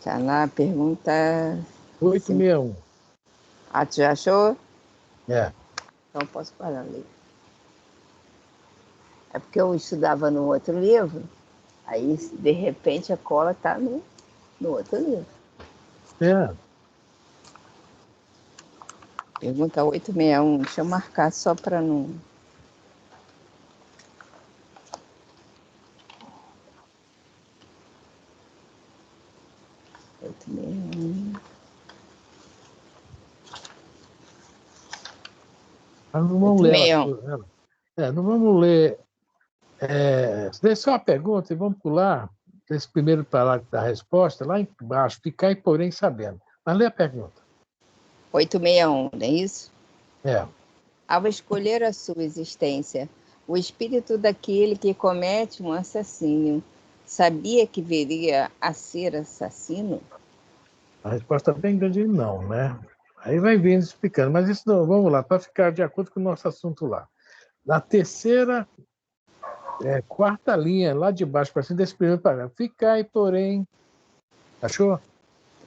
Speaker 1: Tá lá, pergunta...
Speaker 2: 861.
Speaker 1: Ah, tu já achou?
Speaker 2: É.
Speaker 1: Então posso parar ali. É porque eu estudava no outro livro, aí de repente a cola está no outro livro.
Speaker 2: É.
Speaker 1: Pergunta 861, deixa eu marcar só para não...
Speaker 2: Mas não vamos ler não vamos ler. Deixa só uma pergunta e vamos pular esse primeiro parágrafo da resposta, lá embaixo, ficar e porém sabendo. Mas lê a pergunta.
Speaker 1: 861, não é isso?
Speaker 2: É.
Speaker 1: Ao escolher a sua existência, o espírito daquele que comete um assassínio sabia que viria a ser assassino?
Speaker 2: A resposta é bem grande, não, né? Aí vai vindo explicando, mas isso não, vamos lá, para ficar de acordo com o nosso assunto lá. Na terceira, quarta linha, lá de baixo para cima desse primeiro parágrafo, ficar e porém. Achou?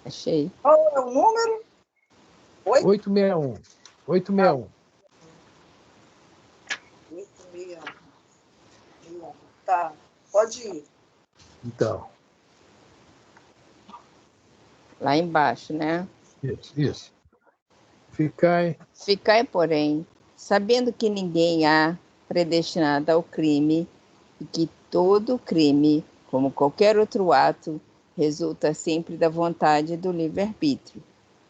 Speaker 1: Achei.
Speaker 3: Qual é o número?
Speaker 2: 861. 861.
Speaker 3: 861. Tá, pode ir.
Speaker 2: Então.
Speaker 1: Lá embaixo, né?
Speaker 2: Isso. Ficai,
Speaker 1: porém, sabendo que ninguém há predestinado ao crime e que todo crime, como qualquer outro ato, resulta sempre da vontade do livre-arbítrio.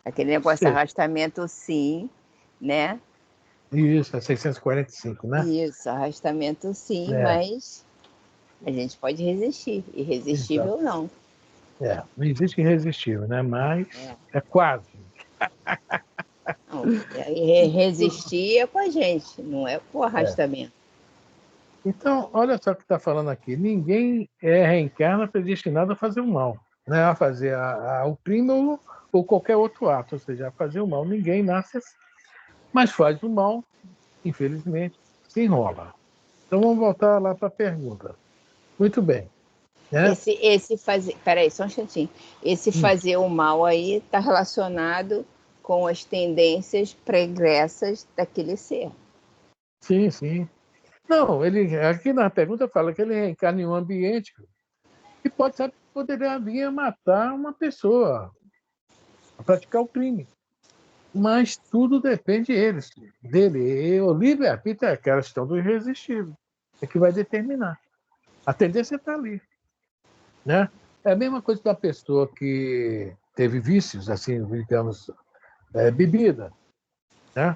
Speaker 1: Aquele negócio de arrastamento, sim, né?
Speaker 2: Isso, é 645, né?
Speaker 1: Isso, arrastamento, sim, mas a gente pode resistir. Irresistível, não.
Speaker 2: Não existe irresistível, né? Mas é quase.
Speaker 1: Não, resistir é com a gente, não é com o arrastamento.
Speaker 2: Então, olha só o que está falando aqui. Ninguém reencarna predestinado a fazer o mal, né? A fazer o crime ou qualquer outro ato, ou seja, a fazer o mal. Ninguém nasce assim. Mas faz o mal, infelizmente, se enrola. Então vamos voltar lá para a pergunta. Muito bem. Né?
Speaker 1: Esse fazer. Peraí, só um instantinho. Esse fazer o mal aí está relacionado com as tendências pregressas daquele ser.
Speaker 2: Sim, sim. Não, ele aqui na pergunta fala que ele reencarna em um ambiente que poderia vir a matar uma pessoa, a praticar o crime. Mas tudo depende dele. E o livre-arbítrio é aquela questão do irresistível, é que vai determinar. A tendência está ali. Né? É a mesma coisa da pessoa que teve vícios, assim, digamos, bebida. Né?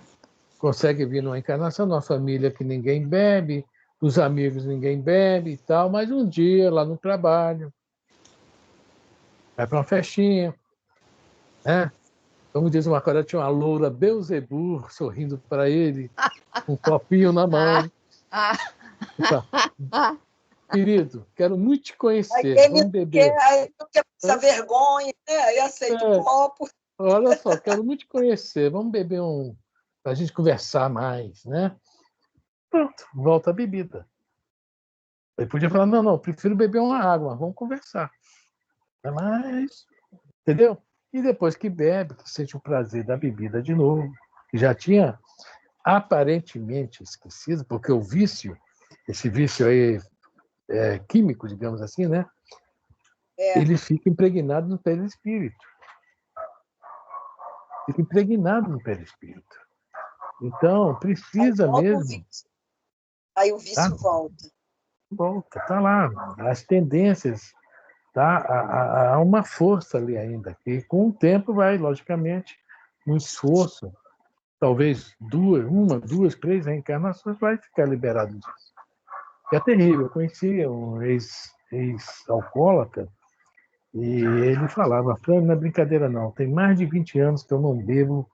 Speaker 2: Consegue vir numa encarnação, numa família que ninguém bebe, os amigos ninguém bebe e tal, mas um dia lá no trabalho, vai para uma festinha, né? Como diz uma coisa, tinha uma loura Beelzebub sorrindo para ele, um copinho na mão. Querido, quero muito te conhecer.
Speaker 3: Aí
Speaker 2: Vamos beber.
Speaker 3: Aí não quer passar vergonha, né? Aí aceita o copo.
Speaker 2: Olha só, quero muito te conhecer. Vamos beber para a gente conversar mais, né? Pronto, volta a bebida. Ele podia falar, não, prefiro beber uma água, vamos conversar. Mas, entendeu? E depois que bebe, que sente o prazer da bebida de novo, que já tinha aparentemente esquecido, porque o vício, esse vício aí químico, digamos assim, né? Ele fica impregnado no perispírito. Fica impregnado no perispírito. Então, precisa mesmo...
Speaker 3: Aí o vício volta.
Speaker 2: Volta, tá lá. As tendências, tá? Há uma força ali ainda, que com o tempo vai, logicamente, um esforço, talvez duas, três reencarnações, vai ficar liberado disso. É terrível. Eu conheci um ex-alcoólatra e ele falava, Fran, não é brincadeira não, tem mais de 20 anos que eu não bebo,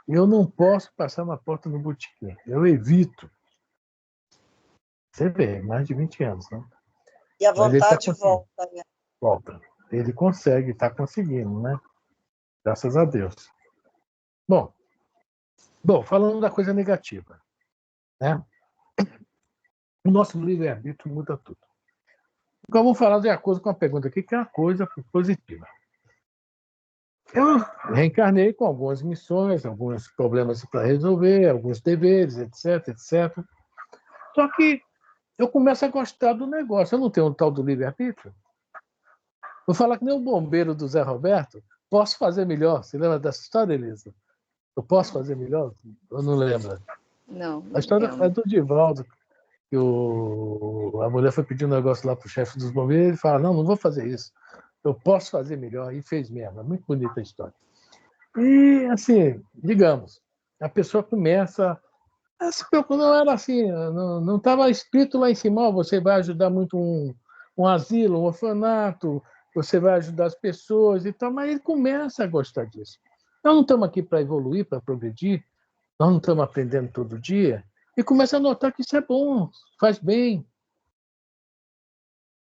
Speaker 2: eu não posso passar na porta do botequim, eu evito. Você vê, mais de 20 anos, né?
Speaker 3: E a
Speaker 2: Mas ele está
Speaker 3: vontade
Speaker 2: conseguindo.
Speaker 3: volta, né?
Speaker 2: Volta. Ele consegue, está conseguindo, né? Graças a Deus. Bom, falando da coisa negativa, né? O nosso livre-arbítrio muda tudo. Então, vamos falar de acordo com a pergunta aqui, que é uma coisa positiva. Eu reencarnei com algumas missões, alguns problemas para resolver, alguns deveres, etc, etc. Só que eu começo a gostar do negócio. Eu não tenho um tal do livre-arbítrio. Vou falar que nem o bombeiro do Zé Roberto. Posso fazer melhor. Você lembra dessa história, Elisa? Eu posso fazer melhor? Eu não lembro.
Speaker 1: Não
Speaker 2: A história é
Speaker 1: lembro.
Speaker 2: do Divaldo, que a mulher foi pedir um negócio lá para o chefe dos bombeiros e ele fala, não vou fazer isso. Eu posso fazer melhor. E fez mesmo. É muito bonita a história. E, assim, digamos, a pessoa começa a se preocupar. Não era assim, não estava escrito lá em cima, você vai ajudar muito um asilo, um orfanato, você vai ajudar as pessoas e tal, mas ele começa a gostar disso. Nós não estamos aqui para evoluir, para progredir, nós não estamos aprendendo todo dia, e começa a notar que isso é bom, faz bem.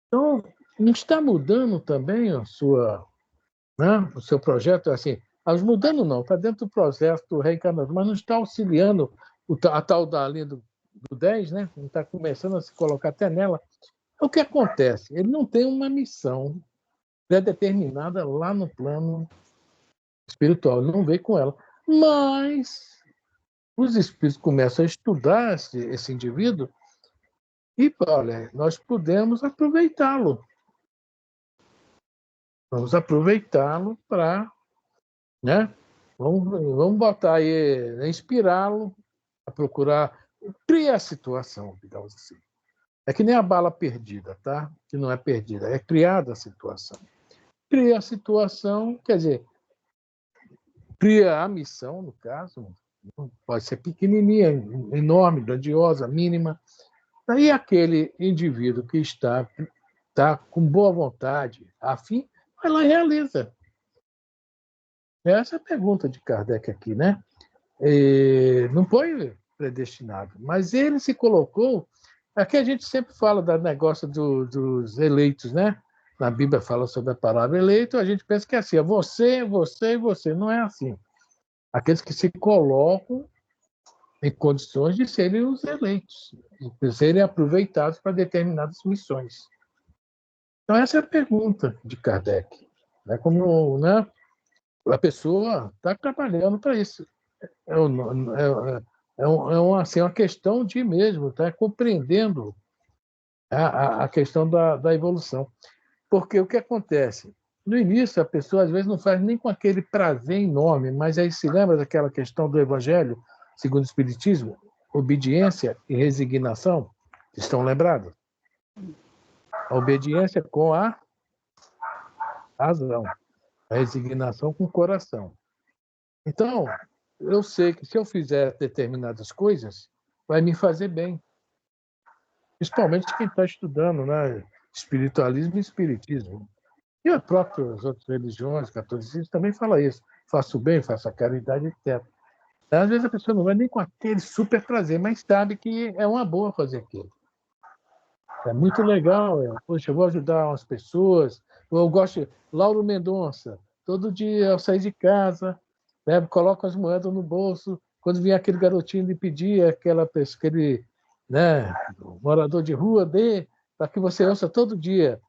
Speaker 2: Então, não está mudando também o seu projeto, assim, mudando não, está dentro do processo reencarnatório, mas não está auxiliando a tal da linha do 10, né? Não está começando a se colocar até nela. O que acontece? Ele não tem uma missão pré-determinada lá no plano espiritual, ele não veio com ela. Mas os espíritos começam a estudar esse indivíduo e, olha, nós podemos aproveitá-lo. Vamos aproveitá-lo para, né? Vamos botar aí, inspirá-lo a procurar criar a situação, digamos assim. É que nem a bala perdida, tá? Que não é perdida, é criada a situação. Cria a situação, quer dizer, cria a missão, no caso, pode ser pequenininha, enorme, grandiosa, mínima. Aí aquele indivíduo que está com boa vontade, afim, vai lá e realiza. Essa é a pergunta de Kardec aqui, né? Não foi predestinado, mas ele se colocou. Aqui a gente sempre fala do negócio dos eleitos, né? Na Bíblia fala sobre a palavra eleito, a gente pensa que é assim, é você, você e você. Não é assim. Aqueles que se colocam em condições de serem os eleitos, de serem aproveitados para determinadas missões. Então, essa é a pergunta de Kardec. Né? Como, né? A pessoa está trabalhando para isso. Assim, uma questão de mesmo, tá? Compreendendo a questão da evolução. Porque o que acontece? No início, a pessoa às vezes não faz nem com aquele prazer enorme, mas aí se lembra daquela questão do Evangelho, segundo o Espiritismo, obediência e resignação? Estão lembrados? A obediência com a razão, a resignação com o coração. Então, eu sei que se eu fizer determinadas coisas, vai me fazer bem. Principalmente quem está estudando, né? Espiritualismo e espiritismo. E as próprias outras religiões, catolicismo, também fala isso. Faça o bem, faça a caridade, etc. Às vezes a pessoa não vai nem com aquele super prazer, mas sabe que é uma boa fazer aquilo. É muito legal. Poxa, eu vou ajudar umas pessoas. Eu gosto. Lauro Mendonça, todo dia eu saio de casa, né, coloco as moedas no bolso. Quando vinha aquele garotinho lhe pedir, aquele, né, morador de rua, dê, para que você ouça todo dia.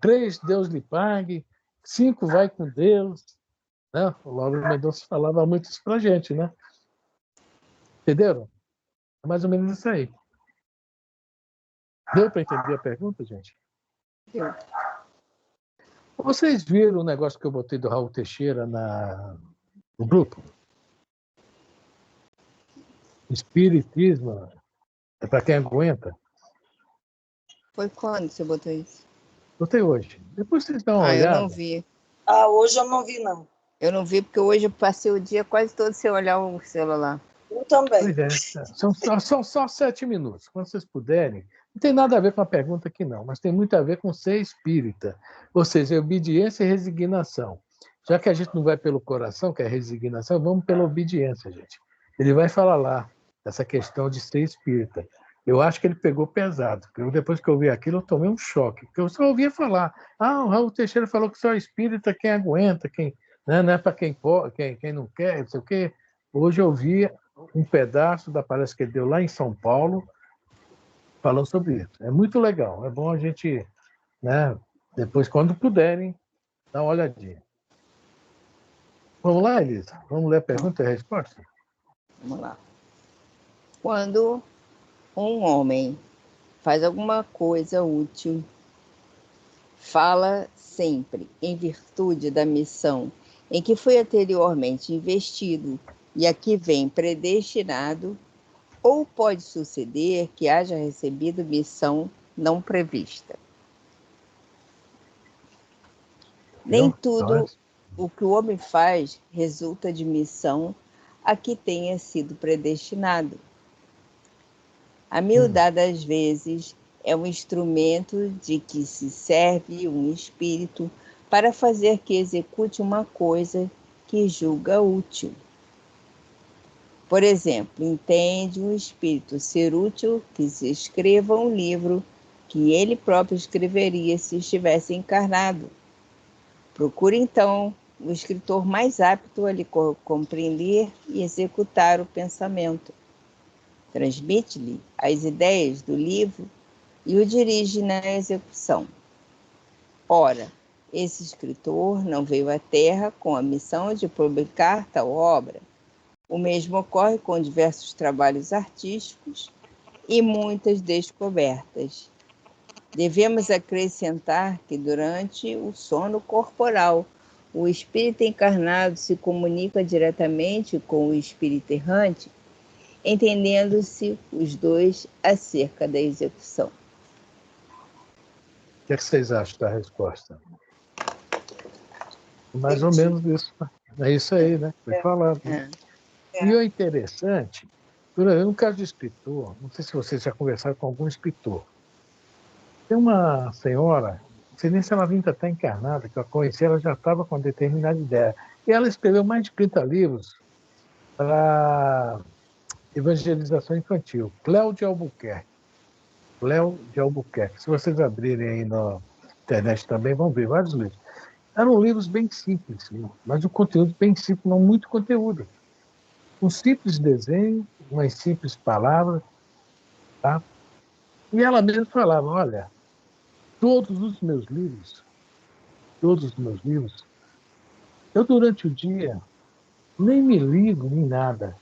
Speaker 2: 3, Deus lhe pague. 5, vai com Deus. Né? O Lauro Mendonça falava muito isso para a gente, né? Entenderam? É mais ou menos isso aí. Deu para entender a pergunta, gente?
Speaker 1: Deu.
Speaker 2: Vocês viram o negócio que eu botei do Raul Teixeira no grupo? Espiritismo é para quem aguenta.
Speaker 1: Foi quando você botou isso?
Speaker 2: Botei hoje. Depois vocês dão uma olhada.
Speaker 1: Eu não vi.
Speaker 3: Hoje eu não vi, não.
Speaker 1: Eu não vi porque hoje eu passei o dia quase todo sem olhar o celular.
Speaker 3: Eu também.
Speaker 2: Pois é. São só 7 minutos. Quando vocês puderem, Não tem nada a ver com a pergunta aqui, não, mas tem muito a ver com ser espírita. Ou seja, obediência e resignação. Já que a gente não vai pelo coração, que é resignação, vamos pela obediência, gente. Ele vai falar lá essa questão de ser espírita. Eu acho que ele pegou pesado. Depois que eu vi aquilo, eu tomei um choque. Porque eu só ouvia falar. O Raul Teixeira falou que só é espírita quem aguenta, quem, né, não é para quem não quer, não sei o quê. Hoje eu vi um pedaço da palestra que ele deu lá em São Paulo, falando sobre isso. É muito legal. É bom a gente, né, depois, quando puderem, dar uma olhadinha. Vamos lá, Elisa? Vamos ler a pergunta e a resposta?
Speaker 1: Vamos lá. Quando um homem faz alguma coisa útil, fala sempre em virtude da missão em que foi anteriormente investido e a que vem predestinado, ou pode suceder que haja recebido missão não prevista. Nem tudo o que o homem faz resulta de missão a que tenha sido predestinado. A miúda das vezes é um instrumento de que se serve um espírito para fazer que execute uma coisa que julga útil. Por exemplo, entende um espírito ser útil que se escreva um livro que ele próprio escreveria se estivesse encarnado. Procure, então, o escritor mais apto a lhe compreender e executar o pensamento. Transmite-lhe as ideias do livro e o dirige na execução. Ora, esse escritor não veio à Terra com a missão de publicar tal obra. O mesmo ocorre com diversos trabalhos artísticos e muitas descobertas. Devemos acrescentar que durante o sono corporal, o espírito encarnado se comunica diretamente com o espírito errante, entendendo-se os dois acerca da execução.
Speaker 2: O que é que vocês acham da resposta? Mais ou menos isso. É isso aí, né? Foi falado. E o interessante, por exemplo, no caso de escritor, não sei se vocês já conversaram com algum escritor. Tem uma senhora, não sei nem se ela ainda está encarnada, que eu conheci, ela já estava com uma determinada ideia. E ela escreveu mais de 30 livros para evangelização infantil. Cléo de Albuquerque. Cléo de Albuquerque. Se vocês abrirem aí na internet também, vão ver vários livros. Eram livros bem simples, mas o conteúdo bem simples, não muito conteúdo. Um simples desenho, umas simples palavras, tá? E ela mesma falava, olha, todos os meus livros, eu durante o dia nem me ligo nem nada.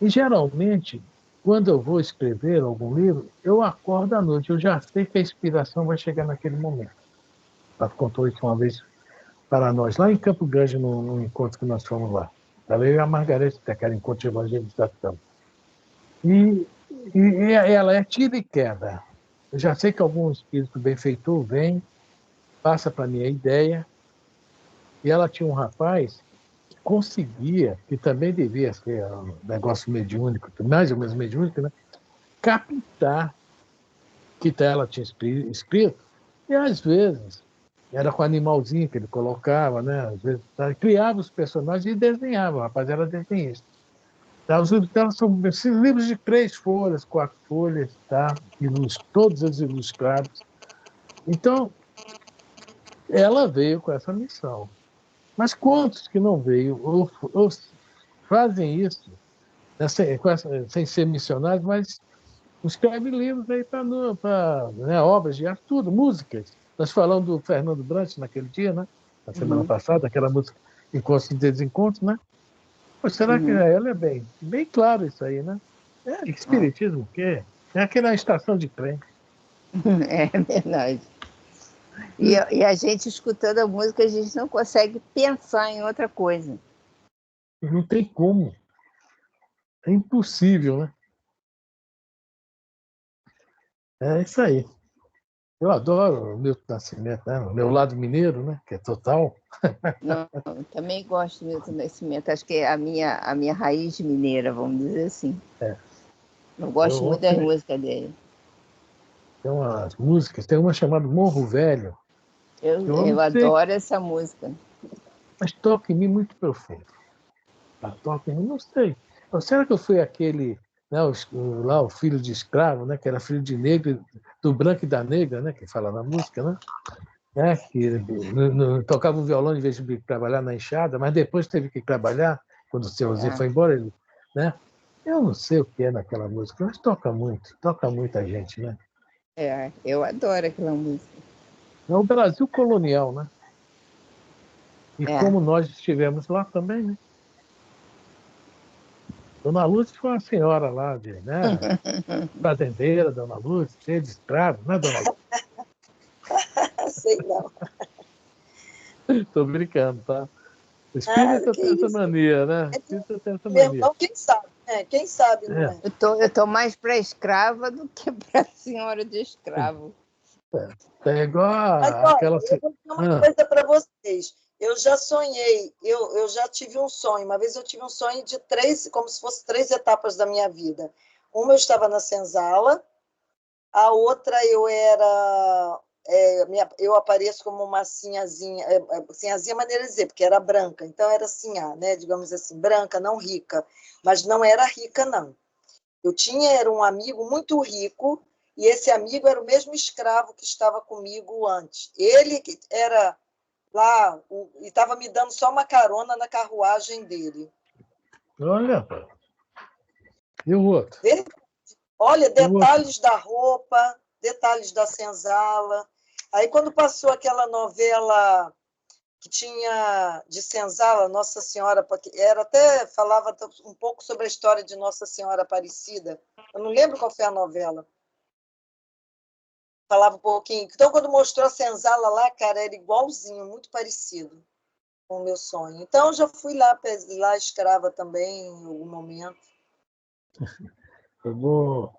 Speaker 2: E geralmente, quando eu vou escrever algum livro, eu acordo à noite, eu já sei que a inspiração vai chegar naquele momento. Ela contou isso uma vez para nós, lá em Campo Grande, no encontro que nós fomos lá. Ela e a Margarete, aquele encontro de evangelização. E ela é tira e queda. Eu já sei que algum espírito benfeitor vem, passa para mim a ideia, e ela tinha um rapaz que conseguia, que também devia ser um negócio mediúnico, mais ou menos mediúnico, né? Captar que ela tinha escrito, e às vezes era com animalzinho que ele colocava, né? Às vezes criava os personagens e desenhava, o rapaz era desenhista. Tá? Os livros dela são livros de 3 folhas, 4 folhas, tá? Todos eles ilustrados. Então, ela veio com essa missão. Mas quantos que não veio ou fazem isso, né, sem ser missionários, mas escrevem livros aí para né, obras de arte, tudo, músicas. Nós falamos do Fernando Brant naquele dia, né? Na semana passada, aquela música Encontros e Desencontros, né? Mas será que ela é bem claro isso aí, né? É, espiritismo o quê? É aquela estação de trem.
Speaker 1: É verdade. E a gente escutando a música, a gente não consegue pensar em outra coisa.
Speaker 2: Não tem como. É impossível, né? É isso aí. Eu adoro o Milton Nascimento, né? O meu lado mineiro, né? Que é total.
Speaker 1: Não, também gosto do Milton Nascimento. Acho que é a minha raiz mineira, vamos dizer assim.
Speaker 2: É.
Speaker 1: Eu gosto muito das músicas dele.
Speaker 2: Tem umas músicas, tem uma chamada Morro Velho.
Speaker 1: Eu adoro essa música.
Speaker 2: Mas toca em mim muito profundo. Toca em mim, não sei. Será que eu fui aquele, né, lá o filho de escravo, né, que era filho de negro, do branco e da negra, né, que fala na música, né, que tocava o violão em vez de trabalhar na enxada, mas depois teve que trabalhar, quando o seu Zé foi embora, ele, né? Eu não sei o que é naquela música, mas toca muita gente, né?
Speaker 1: Eu adoro aquela música.
Speaker 2: É o Brasil colonial, né? E como nós estivemos lá também, né? Dona Lúcia foi uma senhora lá, né? Fazendeira, Dona Lúcia, cheia de escravos, né, Dona Lúcia?
Speaker 3: Sei não.
Speaker 2: Estou brincando, tá? O espírita tem essa mania, né? O espírita tem essa mania.
Speaker 3: Então, quem sabe, né? Quem sabe, não é?
Speaker 1: Eu tô mais para escrava do que para senhora de escravo.
Speaker 2: É igual
Speaker 3: Mas, olha,
Speaker 2: aquela...
Speaker 3: eu vou dizer uma coisa para vocês. Eu já sonhei, eu já tive um sonho. Uma vez eu tive um sonho de como se fosse 3 etapas da minha vida. Uma eu estava na senzala, a outra eu apareço como uma sinhazinha, sinhazinha maneira de dizer, porque era branca, então era sinhá, né? Digamos assim, branca, não rica, mas não era rica, não. Era um amigo muito rico, e esse amigo era o mesmo escravo que estava comigo antes. Ele que era lá e estava me dando só uma carona na carruagem dele.
Speaker 2: Olha, e o outro?
Speaker 3: Olha, detalhes da roupa, detalhes da senzala. Aí, quando passou aquela novela que tinha de senzala, Nossa Senhora, falava um pouco sobre a história de Nossa Senhora Aparecida. Eu não lembro qual foi a novela. Falava um pouquinho. Então, quando mostrou a senzala lá, cara, era igualzinho, muito parecido com o meu sonho. Então, eu já fui lá escrava também, em algum momento.
Speaker 2: Eu vou